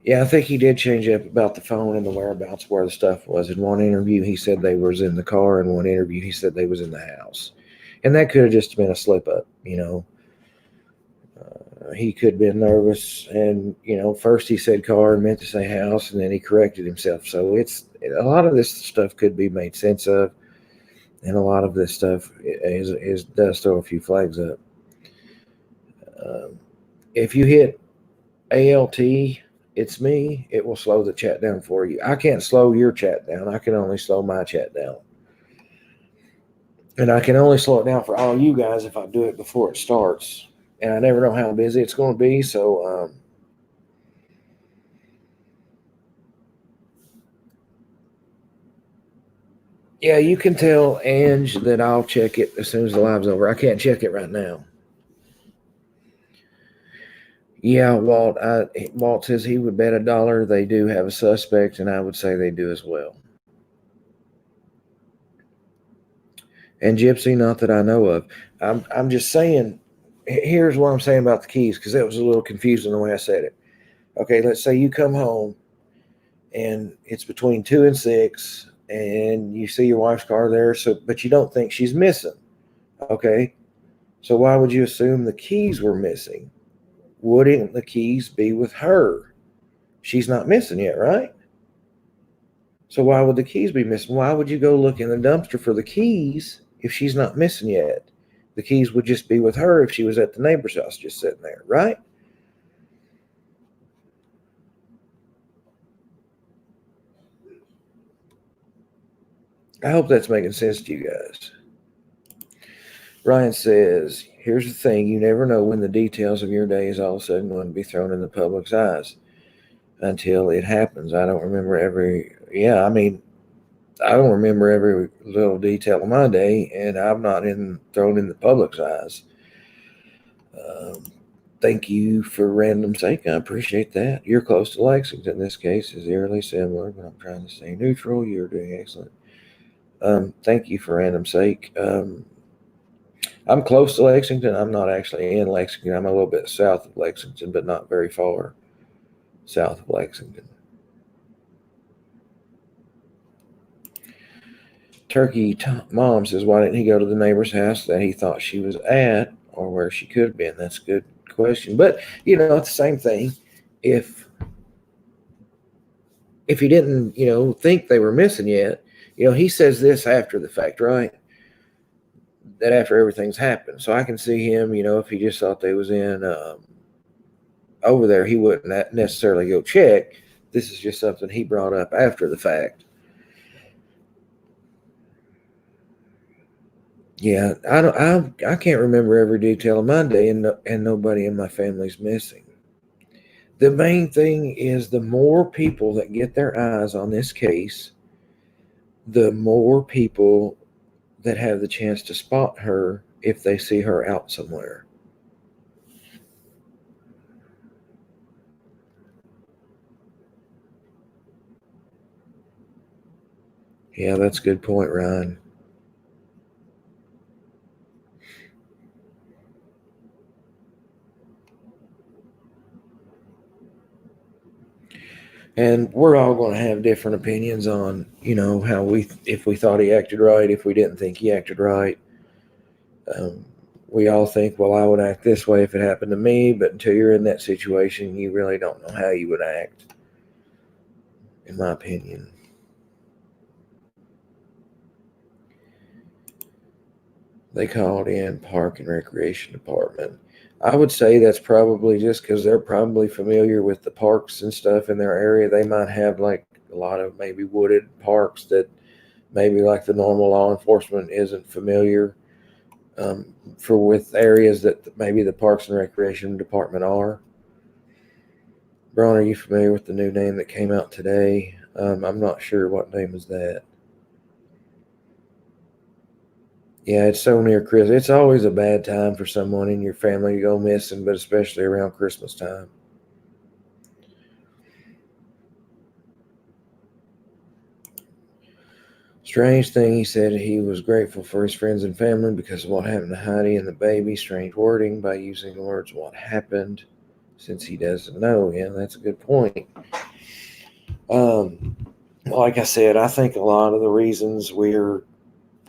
Yeah, I think he did change up about the phone and the whereabouts where the stuff was. In one interview, he said they was in the car. In one interview, he said they was in the house, and that could have just been a slip up. He could have been nervous, and first he said car and meant to say house, and then he corrected himself. So it's a lot of this stuff could be made sense of, and a lot of this stuff does throw a few flags up. If you hit ALT, it's me, it will slow the chat down for you. I can't slow your chat down. I can only slow my chat down. And I can only slow it down for all you guys if I do it before it starts. And I never know how busy it's going to be. So, yeah, you can tell Ange that I'll check it as soon as the live's over. I can't check it right now. Yeah, Walt says he would bet $1 they do have a suspect, and I would say they do as well. And Gypsy, not that I know of. I'm just saying, here's what I'm saying about the keys, because that was a little confusing the way I said it. Okay, let's say you come home and it's between 2 and 6, and you see your wife's car there, but you don't think she's missing. Okay, so why would you assume the keys were missing? Wouldn't the keys be with her? She's not missing yet, right? So why would the keys be missing? Why would you go look in the dumpster for the keys if she's not missing yet? The keys would just be with her if she was at the neighbor's house just sitting there, right? I hope that's making sense to you guys. Ryan says, here's the thing, you never know when the details of your day is all of a sudden going to be thrown in the public's eyes until it happens. I don't remember every little detail of my day, and I'm not thrown in the public's eyes. Thank you for random sake. I appreciate that. You're close to Lexington. This case is eerily similar, but I'm trying to stay neutral. You're doing excellent. Thank you for random sake. I'm close to Lexington. I'm not actually in Lexington. I'm a little bit south of Lexington, but not very far south of Lexington. Turkey Mom says, why didn't he go to the neighbor's house that he thought she was at, or where she could have been? That's a good question. But, it's the same thing. If he didn't, think they were missing yet, he says this after the fact, right? That after everything's happened. So I can see him, if he just thought they was in over there, he wouldn't necessarily go check. This is just something he brought up after the fact. Yeah, I can't remember every detail of my day, and nobody in my family's missing. The main thing is the more people that get their eyes on this case, the more people that have the chance to spot her if they see her out somewhere. Yeah, that's a good point, Ryan. And we're all going to have different opinions on, how if we thought he acted right, if we didn't think he acted right. We all think, well, I would act this way if it happened to me, but until you're in that situation, you really don't know how you would act. in my opinion. They called in Park and Recreation Department. I would say that's probably just because they're probably familiar with the parks and stuff in their area. They might have like a lot of maybe wooded parks that maybe like the normal law enforcement isn't familiar for with areas that maybe the Parks and Recreation Department are. Braun, are you familiar with the new name that came out today? I'm not sure what name is that. Yeah, it's so near Christmas. It's always a bad time for someone in your family to go missing, but especially around Christmas time. Strange thing, he said he was grateful for his friends and family because of what happened to Heidi and the baby. Strange wording by using the words what happened since he doesn't know. Yeah, that's a good point. Um, like I said, I think a lot of the reasons we're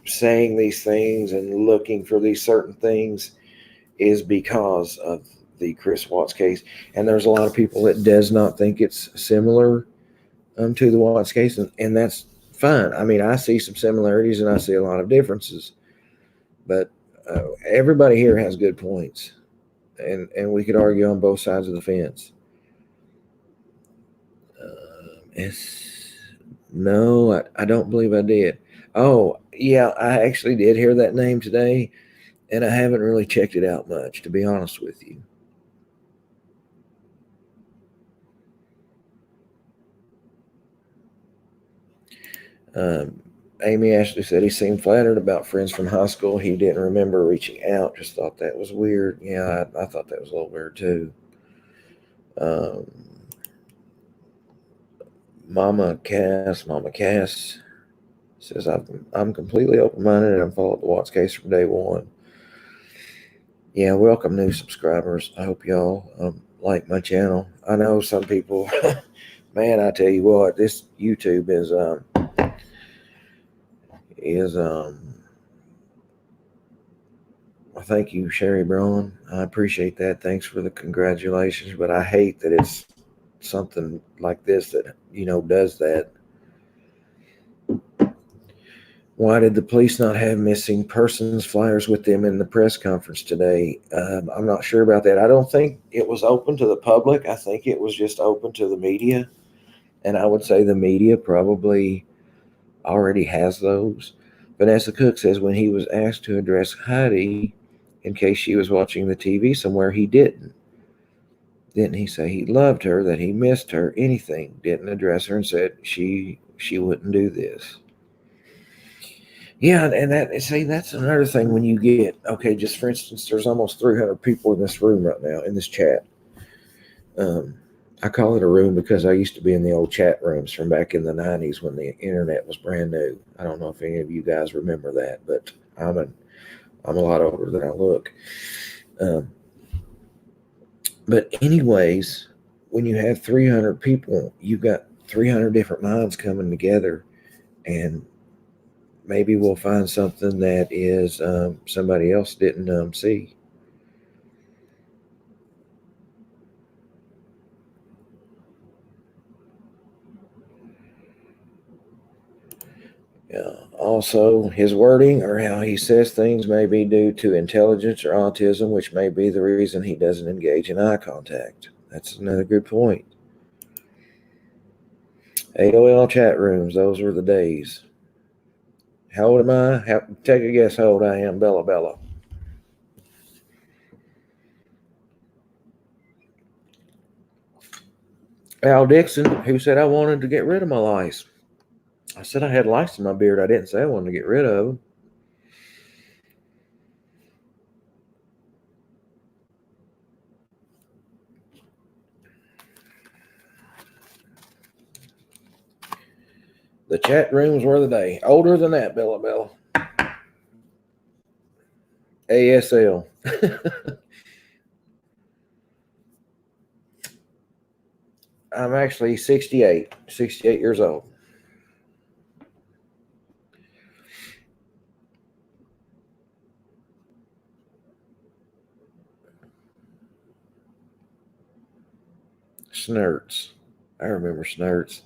saying these things and looking for these certain things is because of the Chris Watts case. And there's a lot of people that does not think it's similar to the Watts case, and that's fine. I mean, I see some similarities and I see a lot of differences, but everybody here has good points, and we could argue on both sides of the fence. It's no, I don't believe I did. Oh, yeah, I actually did hear that name today, and I haven't really checked it out much, to be honest with you. Um, Amy Ashley said he seemed flattered about friends from high school. He didn't remember reaching out. Just thought that was weird. Yeah, I thought that was a little weird too. Um, Mama Cass says I'm completely open minded and I've followed the Watts case from day one. Yeah, welcome new subscribers. I hope y'all like my channel. I know some people, man. I tell you what, this YouTube is. Well, thank you, Sherry Braun. I appreciate that. Thanks for the congratulations, but I hate that it's something like this that does that. Why did the police not have missing persons flyers with them in the press conference today? I'm not sure about that. I don't think it was open to the public. I think it was just open to the media. And I would say the media probably already has those. Vanessa Cook says when he was asked to address Heidi in case she was watching the TV somewhere, he didn't. Didn't he say he loved her, that he missed her, anything? Didn't address her and said she wouldn't do this. Yeah, and that see that's another thing when you get okay. Just for instance, there's almost 300 people in this room right now in this chat. Um, I call it a room because I used to be in the old chat rooms from back in the 90s when the internet was brand new. I don't know if any of you guys remember that, but I'm a lot older than I look. Um, but anyways, when you have 300 people, you've got 300 different minds coming together, and maybe we'll find something that is somebody else didn't see. Also, his wording or how he says things may be due to intelligence or autism, which may be the reason he doesn't engage in eye contact. That's another good point. AOL chat rooms, those were the days. How old am I? Take a guess how old I am, Bella Bella. Al Dixon, who said I wanted to get rid of my lice. I said I had lice in my beard. I didn't say I wanted to get rid of them. The chat rooms were the day. Older than that, Bella Bella. ASL. I'm actually 68 years old. Snurts. I remember Snurts.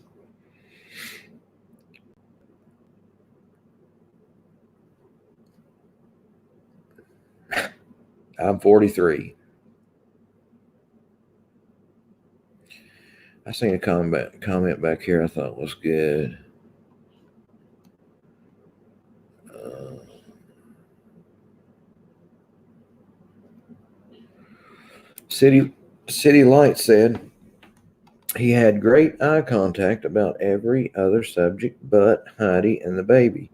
I'm 43. I seen a comment back here I thought was good. City Light said he had great eye contact about every other subject but Heidi and the baby.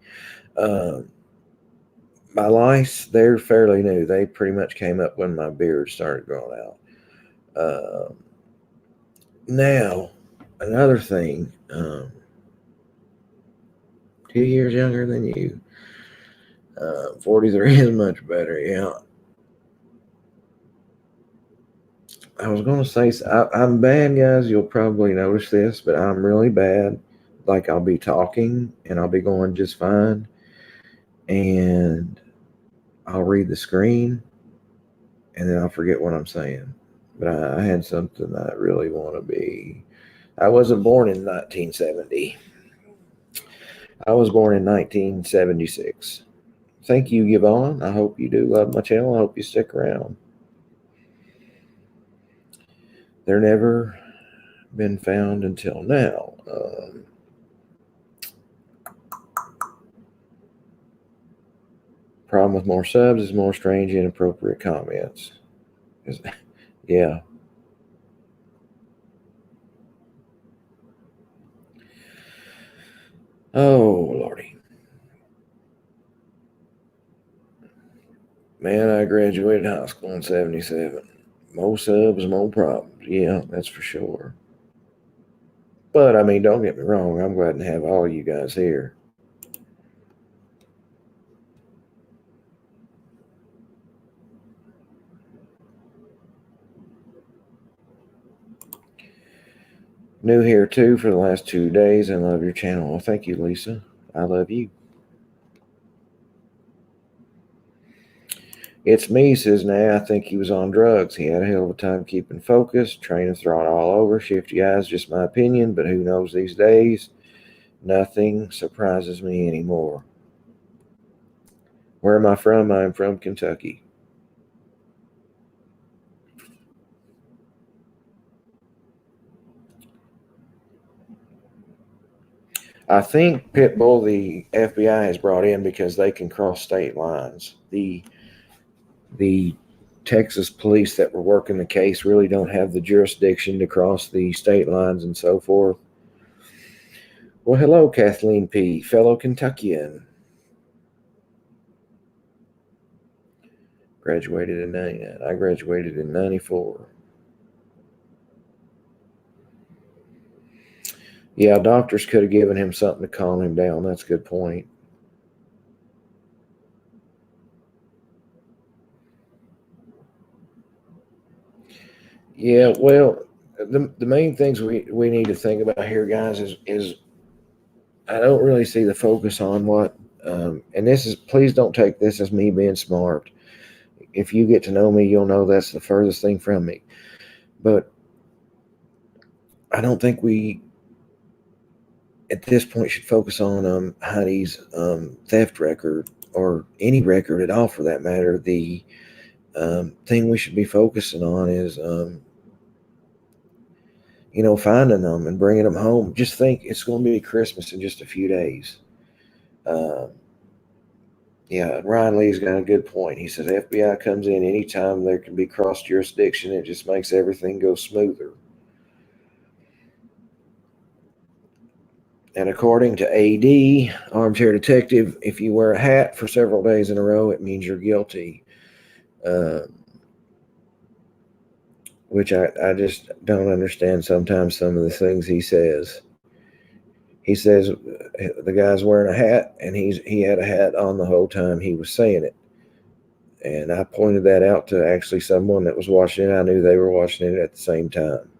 My lice, they're fairly new. They pretty much came up when my beard started growing out. Now, another thing, 2 years younger than you. 43 is much better, yeah. I was going to say, I'm bad, guys. You'll probably notice this, but I'm really bad. Like, I'll be talking and I'll be going just fine. And I'll read the screen and then I'll forget what I'm saying. But I had something I really want to be. I wasn't born in 1970. I was born in 1976. Thank you, Yvonne. I hope you do love my channel. I hope you stick around. They're never been found until now. Problem with more subs is more strange, inappropriate comments. Yeah. Oh, Lordy. Man, I graduated high school in 77. More subs, more problems. Yeah, that's for sure. But, I mean, don't get me wrong. I'm glad to have all you guys here. New here, too, for the last 2 days and love your channel. Well, thank you, Lisa. I love you. It's me, says Nay. I think he was on drugs. He had a hell of a time keeping focused, train of thought all over, shifty eyes, just my opinion, but who knows these days? Nothing surprises me anymore. Where am I from? I'm from Kentucky. I think Pitbull the FBI has brought in because they can cross state lines. The Texas police that were working the case really don't have the jurisdiction to cross the state lines and so forth. Well, hello, Kathleen P., fellow Kentuckian. Graduated in 99. I graduated in 94. Yeah, doctors could have given him something to calm him down. That's a good point. Yeah, well, the main things we need to think about here, guys, is I don't really see the focus on what, and this is, please don't take this as me being smart. If you get to know me, you'll know that's the furthest thing from me. But I don't think we, at this point, should focus on Heidi's theft record or any record at all for that matter. The thing we should be focusing on is, finding them and bringing them home. Just think it's going to be Christmas in just a few days. Yeah, Ryan Lee's got a good point. He says FBI comes in anytime there can be cross jurisdiction. It just makes everything go smoother. And according to AD, armchair detective, if you wear a hat for several days in a row, it means you're guilty. Which I just don't understand sometimes some of the things he says. He says the guy's wearing a hat, and he had a hat on the whole time he was saying it. And I pointed that out to actually someone that was watching it. I knew they were watching it at the same time.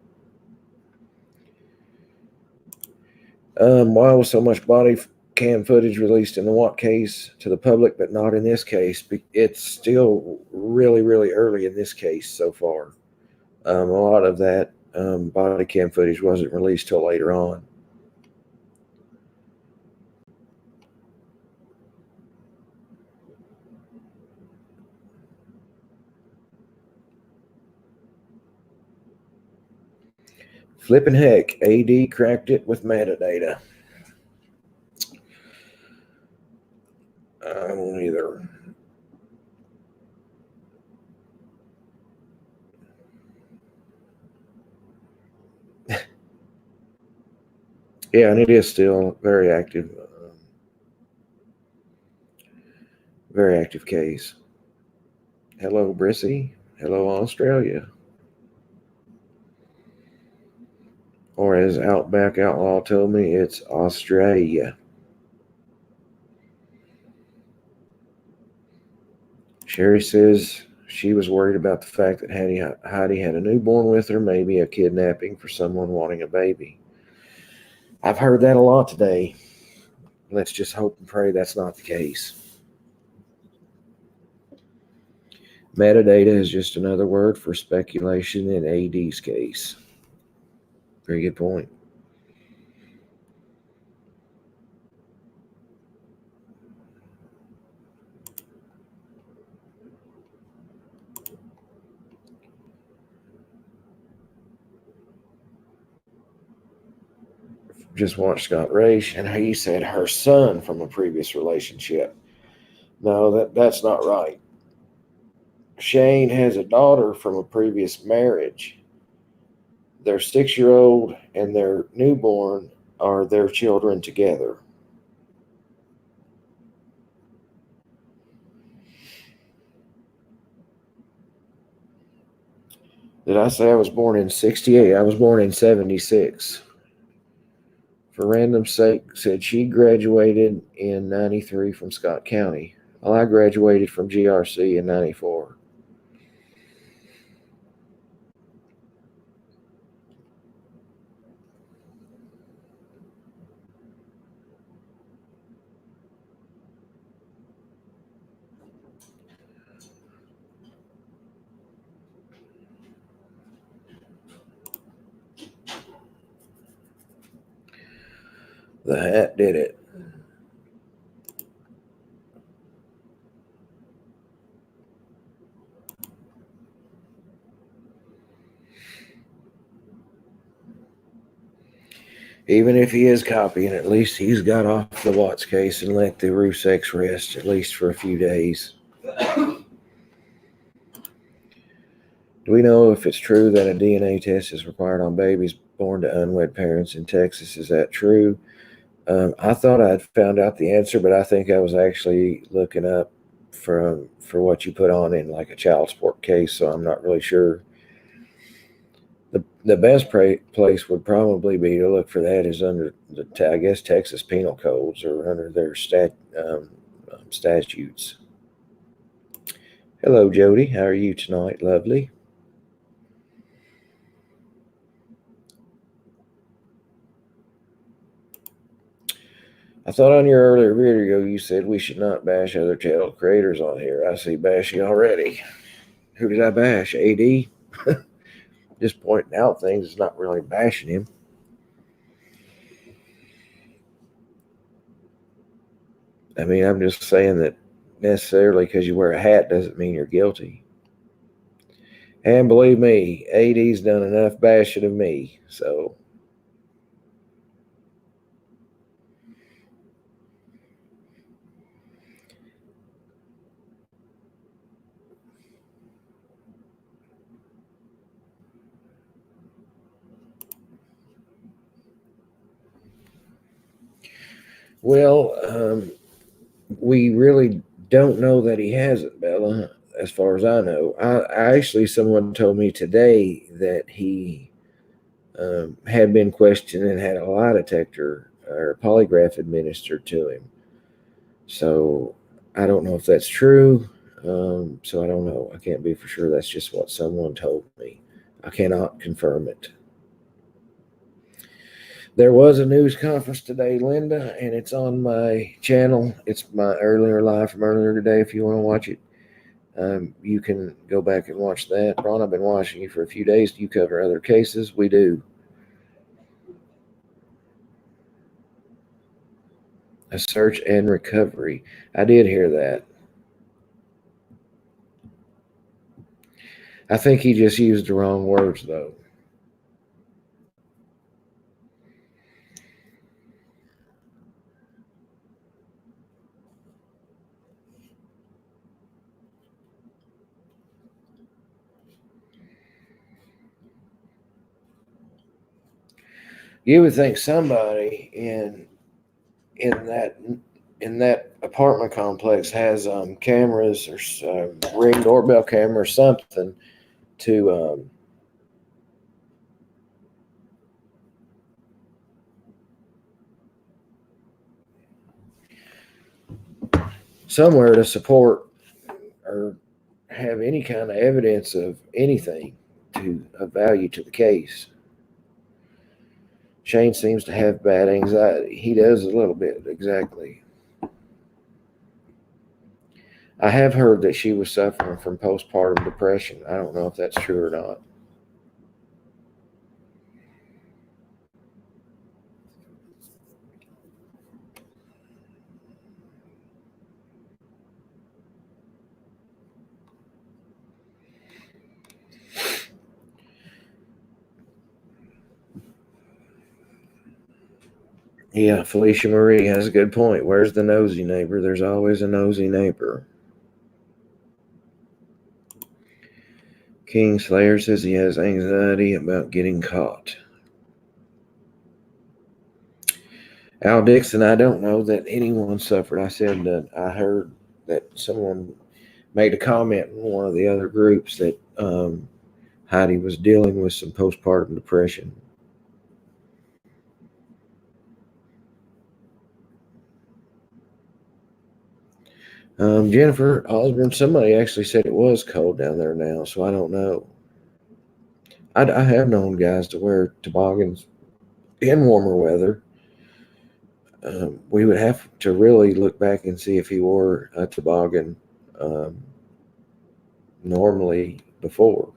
Why was so much body cam footage released in the Watt case to the public, but not in this case? It's still really, really early in this case so far. A lot of that body cam footage wasn't released till later on. Flipping heck, AD cracked it with metadata. I won't either. Yeah, and it is still very active. Very active case. Hello, Brissy. Hello, Australia. Or as Outback Outlaw told me, it's Australia. Sherry says she was worried about the fact that Heidi had a newborn with her, maybe a kidnapping for someone wanting a baby. I've heard that a lot today. Let's just hope and pray that's not the case. Metadata is just another word for speculation in AD's case. Very good point. Just watched Scott Raish, and he said her son from a previous relationship. No, that's not right. Shane has a daughter from a previous marriage. Their 6-year-old and their newborn are their children together. Did I say I was born in 68? I was born in 76. For random sake, said she graduated in 93 from Scott County. Well, I graduated from GRC in 94. The hat did it. Even if he is copying, at least he's got off the Watts case and let the Ruseks rest, at least for a few days. Do we know if it's true that a DNA test is required on babies born to unwed parents in Texas? Is that true? I thought I'd found out the answer, but I think I was actually looking up for what you put on in like a child support case, so I'm not really sure. The best place would probably be to look for that is under the I guess Texas penal codes or under their statutes. Hello, Jody. How are you tonight? Lovely. I thought on your earlier video you said we should not bash other channel creators on here. I see bashing already. Who did I bash? AD? Just pointing out things. It's not really bashing him. I mean, I'm just saying that necessarily because you wear a hat doesn't mean you're guilty. And believe me, AD's done enough bashing of me, so. Well, we really don't know that he hasn't, Bella, as far as I know. Someone told me today that he had been questioned and had a lie detector or polygraph administered to him. So I don't know if that's true. So I don't know. I can't be for sure. That's just what someone told me. I cannot confirm it. There was a news conference today, Linda, and it's on my channel. It's my earlier live from earlier today. If you want to watch it, you can go back and watch that. Ron, I've been watching you for a few days. Do you cover other cases? We do. A search and recovery. I did hear that. I think he just used the wrong words, though. You would think somebody in that in that apartment complex has cameras or ring doorbell camera or something to somewhere to support or have any kind of evidence of anything of value to the case. Shane seems to have bad anxiety. He does a little bit, exactly. I have heard that she was suffering from postpartum depression. I don't know if that's true or not. Yeah, Felicia Marie has a good point. Where's the nosy neighbor? There's always a nosy neighbor. King Slayer says he has anxiety about getting caught. Al Dixon, I don't know that anyone suffered. I said that I heard that someone made a comment in one of the other groups that Heidi was dealing with some postpartum depression. Jennifer Osborne, somebody actually said it was cold down there now, so I don't know. I have known guys to wear toboggans in warmer weather. We would have to really look back and see if he wore a toboggan normally before.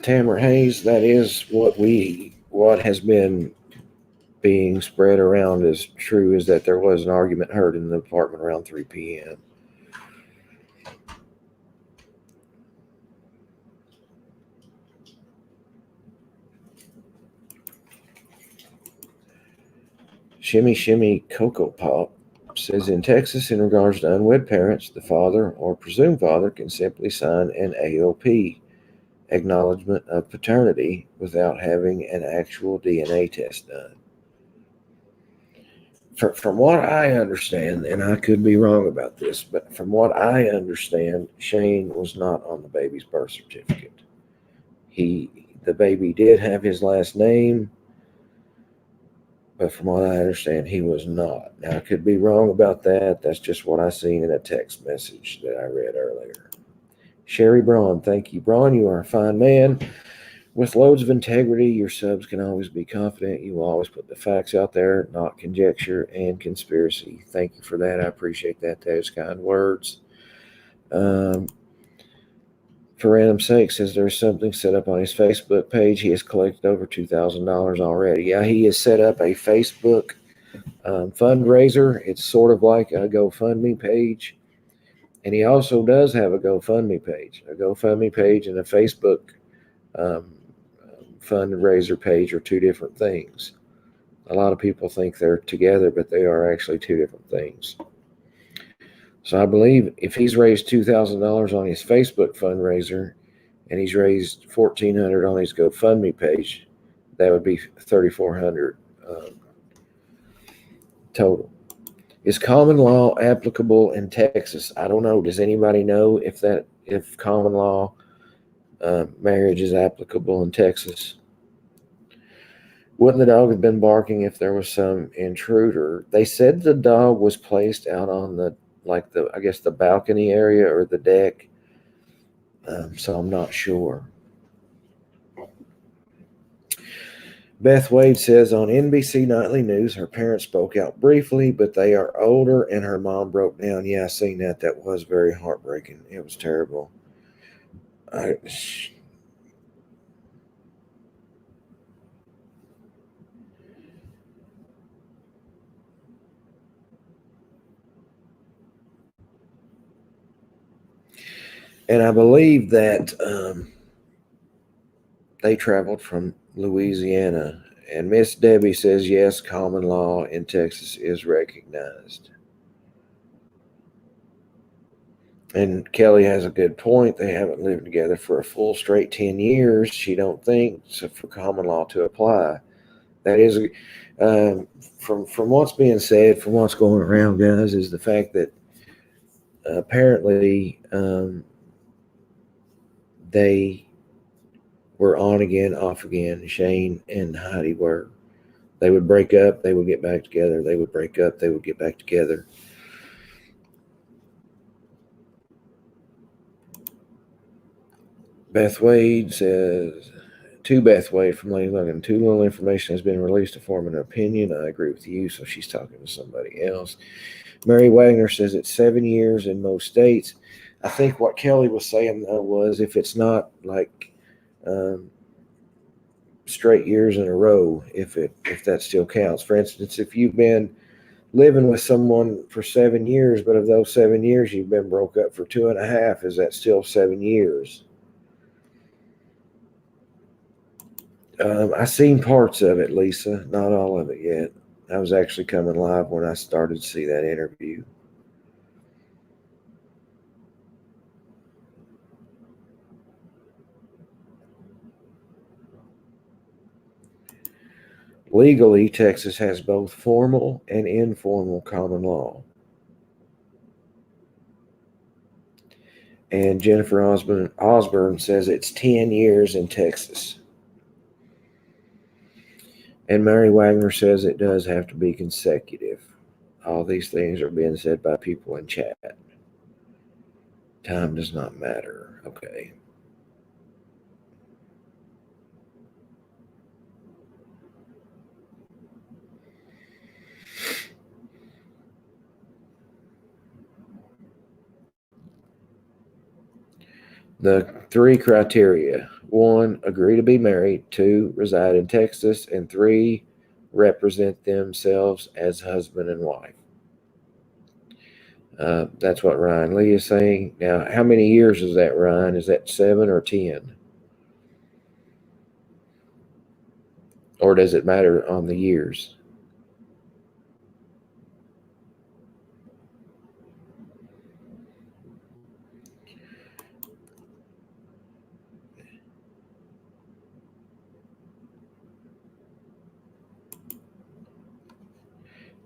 Tamara Hayes, that is what has been being spread around as true is that there was an argument heard in the apartment around 3 p.m. Shimmy Shimmy Cocoa Pop says in Texas, in regards to unwed parents, the father or presumed father can simply sign an AOP, acknowledgement of paternity, without having an actual DNA test done. From what I understand, and I could be wrong about this, but from what I understand, Shane was not on the baby's birth certificate. The baby did have his last name, but from what I understand, he was not. Now I could be wrong about that. That's just what I seen in a text message that I read earlier. Sherry Braun, thank you, Braun. You are a fine man. With loads of integrity, your subs can always be confident. You will always put the facts out there, not conjecture and conspiracy. Thank you for that. I appreciate that. Those kind words. For random sake, says there's something set up on his Facebook page. He has collected over $2,000 already. Yeah, he has set up a Facebook fundraiser. It's sort of like a GoFundMe page. And he also does have a GoFundMe page. A GoFundMe page and a Facebook um, fundraiser page are two different things. A lot of people think they're together, but they are actually two different things. So I believe if he's raised $2,000 on his Facebook fundraiser and he's raised $1,400 on his GoFundMe page, that would be $3,400 total. Is common law applicable in Texas? I don't know. Does anybody know if common law marriage is applicable in Texas? Wouldn't the dog have been barking if there was some intruder? They said the dog was placed out on I guess the balcony area or the deck. So I'm not sure. Beth Wade says on NBC Nightly News, her parents spoke out briefly, but they are older and her mom broke down. Yeah, I seen that. That was very heartbreaking. It was terrible. And I believe that they traveled from Louisiana. And Miss Debbie says, yes, common law in Texas is recognized. And Kelly has a good point. They haven't lived together for a full straight 10 years. She don't think so for common law to apply. That is, from what's being said, from what's going around, guys, is the fact that apparently they were on again, off again. Shane and Heidi were. They would break up, they would get back together. They would break up, they would get back together. Beth Wade says, to Beth Wade from Lady Logan, too little information has been released to form an opinion. I agree with you, so she's talking to somebody else. Mary Wagner says it's 7 years in most states. I think what Kelly was saying, though, was if it's not like straight years in a row, if that still counts. For instance, if you've been living with someone for 7 years, but of those 7 years you've been broke up for 2.5, is that still 7 years? I seen parts of it, Lisa, not all of it yet. I was actually coming live when I started to see that interview. Legally, Texas has both formal and informal common law. And Jennifer Osborne says it's 10 years in Texas. And Mary Wagner says it does have to be consecutive. All these things are being said by people in chat. Time does not matter. Okay. The 3 criteria: 1, agree to be married; 2, reside in Texas; and 3, represent themselves as husband and wife. That's what Ryan Lee is saying. Now, how many years is that, Ryan? Is that 7 or 10? Or does it matter on the years?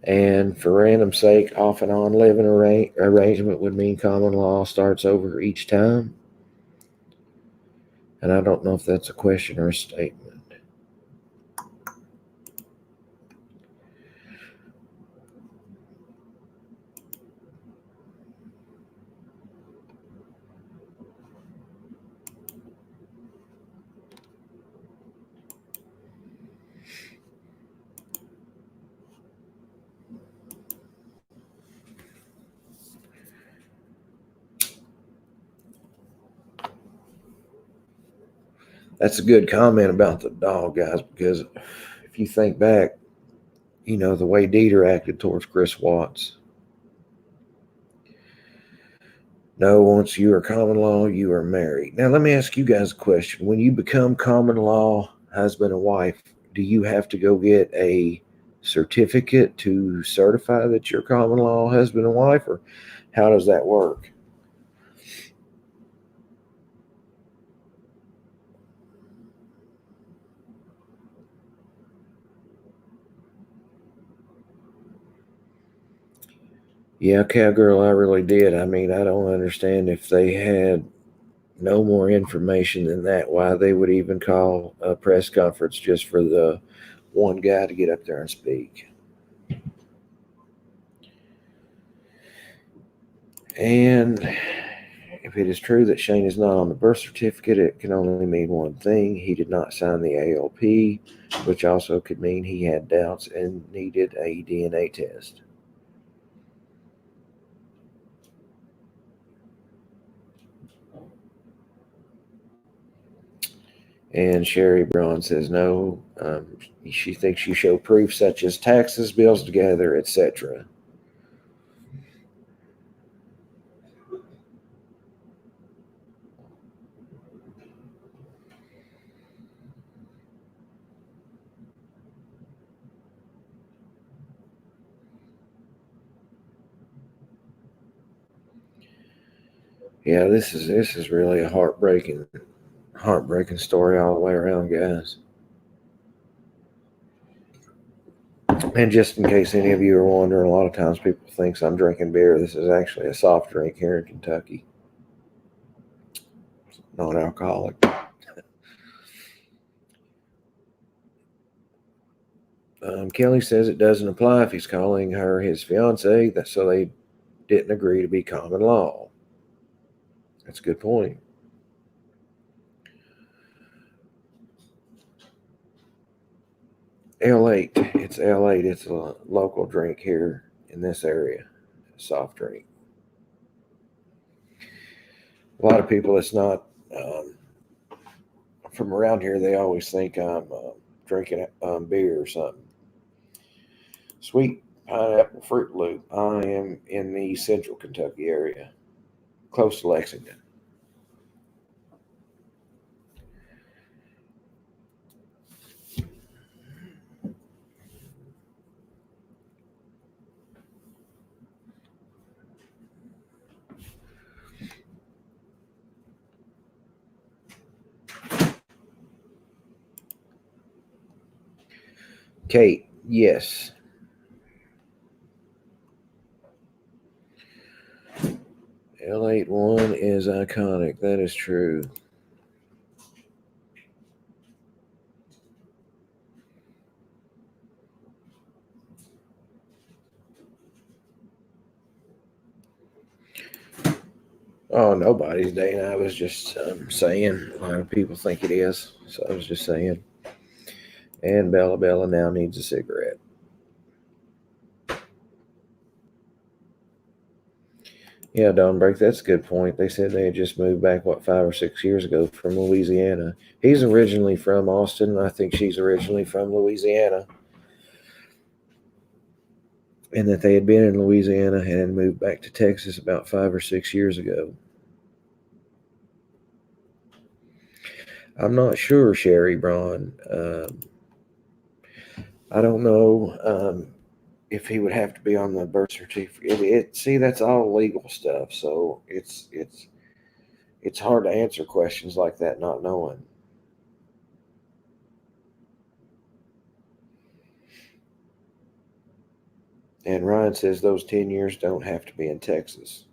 And for random sake, off and on living arrangement would mean common law starts over each time. And I don't know if that's a question or a statement. That's a good comment about the dog, guys, because if you think back, the way Dieter acted towards Chris Watts. No, once you are common law, you are married. Now, let me ask you guys a question. When you become common law husband and wife, do you have to go get a certificate to certify that you're common law husband and wife, or how does that work? Yeah, cowgirl, I really did. I mean, I don't understand if they had no more information than that, why they would even call a press conference just for the one guy to get up there and speak. And if it is true that Shane is not on the birth certificate, it can only mean one thing. He did not sign the ALP, which also could mean he had doubts and needed a DNA test. And Sherry Braun says no. She thinks you show proof such as taxes, bills together, etc. Yeah, this is really a heartbreaking story all the way around, guys. And just in case any of you are wondering, a lot of times people think I'm drinking beer. This is actually a soft drink here in Kentucky, non-alcoholic. Kelly says it doesn't apply if he's calling her his fiance, so they didn't agree to be common law. That's a good point. L8. It's L8. It's a local drink here in this area. A soft drink. A lot of people it's not from around here, they always think I'm drinking beer or something. Sweet pineapple fruit loop. I am in the central Kentucky area, close to Lexington. Kate, yes. L81 is iconic. That is true. Oh, nobody's day. I was just saying. A lot of people think it is. So I was just saying. And Bella now needs a cigarette. Yeah, Dawnbreak, that's a good point. They said they had just moved back, 5 or 6 years ago from Louisiana. He's originally from Austin, and I think she's originally from Louisiana. And that they had been in Louisiana and moved back to Texas about 5 or 6 years ago. I'm not sure, Sherry Braun. I don't know if he would have to be on the birth certificate. See, that's all legal stuff, so it's hard to answer questions like that not knowing. And Ryan says those 10 years don't have to be in Texas.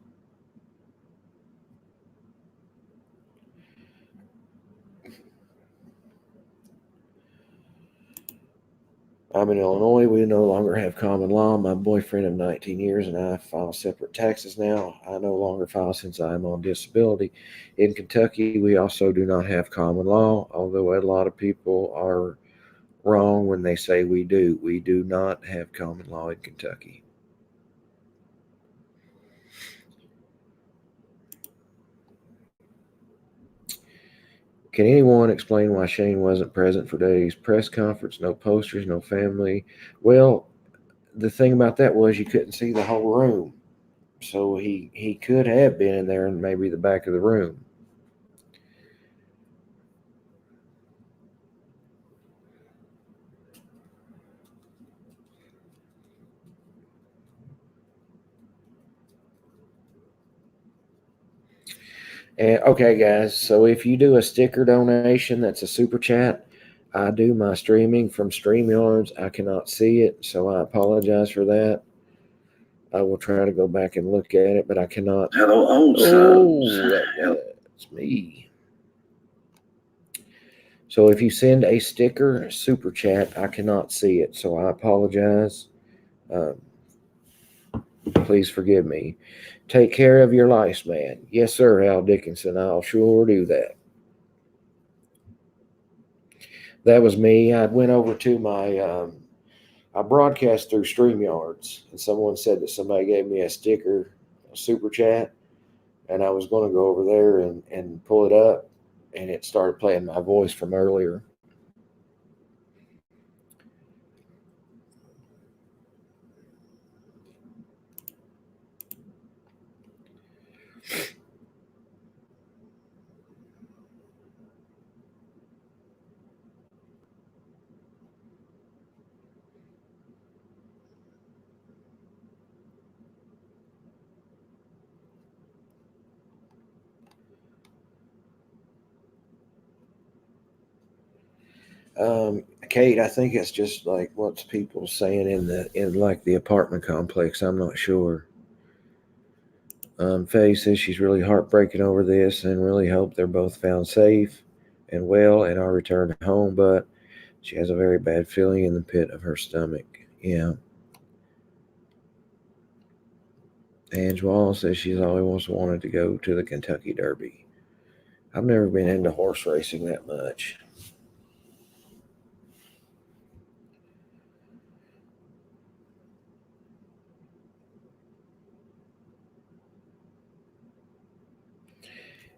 I'm in Illinois. We no longer have common law. My boyfriend of 19 years and I file separate taxes now. I no longer file since I am on disability. In Kentucky, we also do not have common law, although a lot of people are wrong when they say we do. We do not have common law in Kentucky. Can anyone explain why Shane wasn't present for today's press conference? No posters, no family. Well, the thing about that was you couldn't see the whole room. So he could have been in there in maybe the back of the room. And okay, guys, so if you do a sticker donation, that's a super chat. I do my streaming from StreamYards. I cannot see it, so I apologize for that. I will try to go back and look at it, but I cannot. Hello, old That's me. So if you send a sticker, super chat, I cannot see it, so I apologize. Um, please forgive me. Take care of your lice, man. Yes, sir, Al Dickinson. I'll sure do that. That was me. I went over to my. I broadcast through StreamYards, and someone said that somebody gave me a sticker, a super chat, and I was going to go over there and pull it up, and it started playing my voice from earlier. Kate, I think it's just like what's people saying in like the apartment complex. I'm not sure. Faye says she's really heartbreaking over this and really hope they're both found safe and well and are returned home, but she has a very bad feeling in the pit of her stomach. Yeah. Ange Wall says she's always wanted to go to the Kentucky Derby. I've never been into horse racing that much.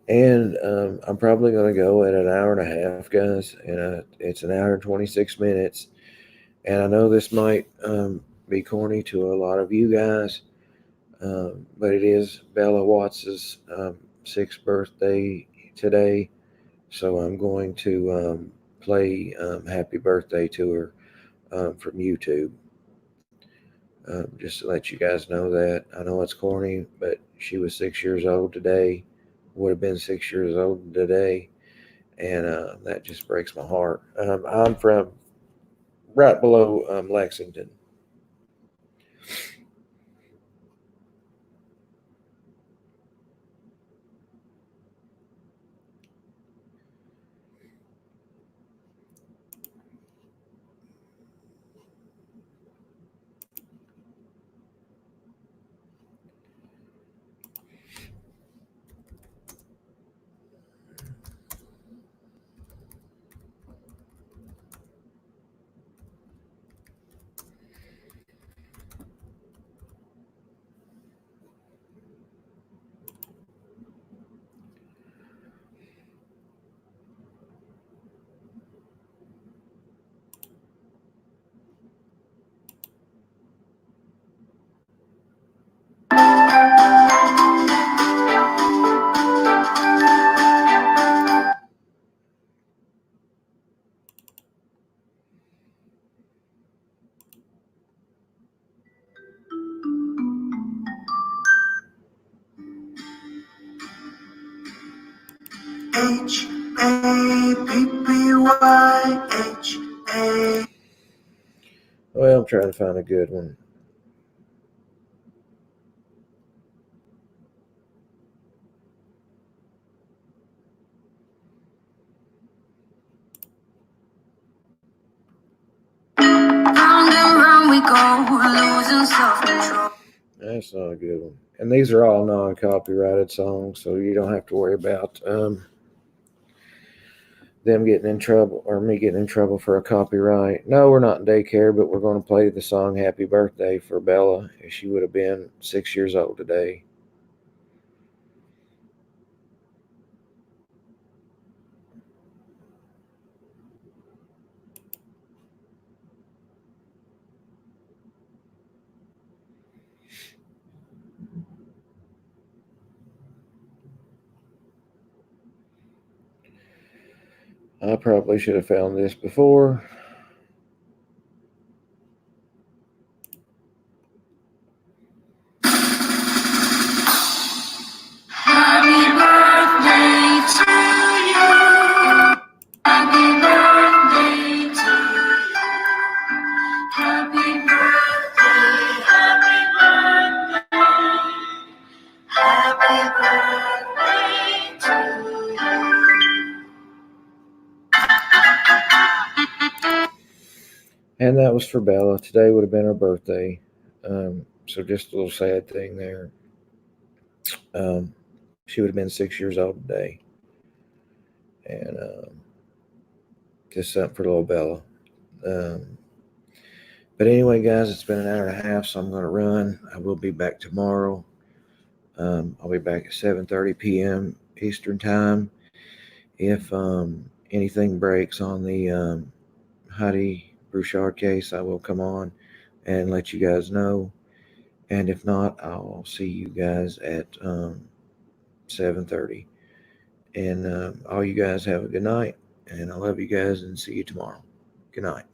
And I'm probably going to go at an hour and a half, guys. And it's an hour and 26 minutes. And I know this might be corny to a lot of you guys, but it is Bella Watts's sixth birthday today. So I'm going to play Happy Birthday to her from YouTube. Just to let you guys know that. I know it's corny, but she was 6 years old today. Would have been 6 years old today. And that just breaks my heart. I'm from right below Lexington. Happyha. Well, I'm trying to find a good one. Round and round we go, losing self-control. That's not a good one. And these are all non-copyrighted songs, so you don't have to worry about them getting in trouble or me getting in trouble for a copyright. No, we're not in daycare, but we're going to play the song Happy Birthday for Bella. She would have been 6 years old today. I probably should have found this before. Happy birthday to you. Happy birthday to you. Happy birthday, happy birthday. Happy birthday to you. And that was for Bella. Today would have been her birthday. So just a little sad thing there. She would have been 6 years old today. And just something for little Bella. But anyway, guys, it's been an hour and a half, so I'm going to run. I will be back tomorrow. I'll be back at 7:30 p.m. Eastern Time. If anything breaks on the Heidi Brouchard case, I will come on and let you guys know. And if not, I'll see you guys at 7:30. And all you guys have a good night. And I love you guys and see you tomorrow. Good night.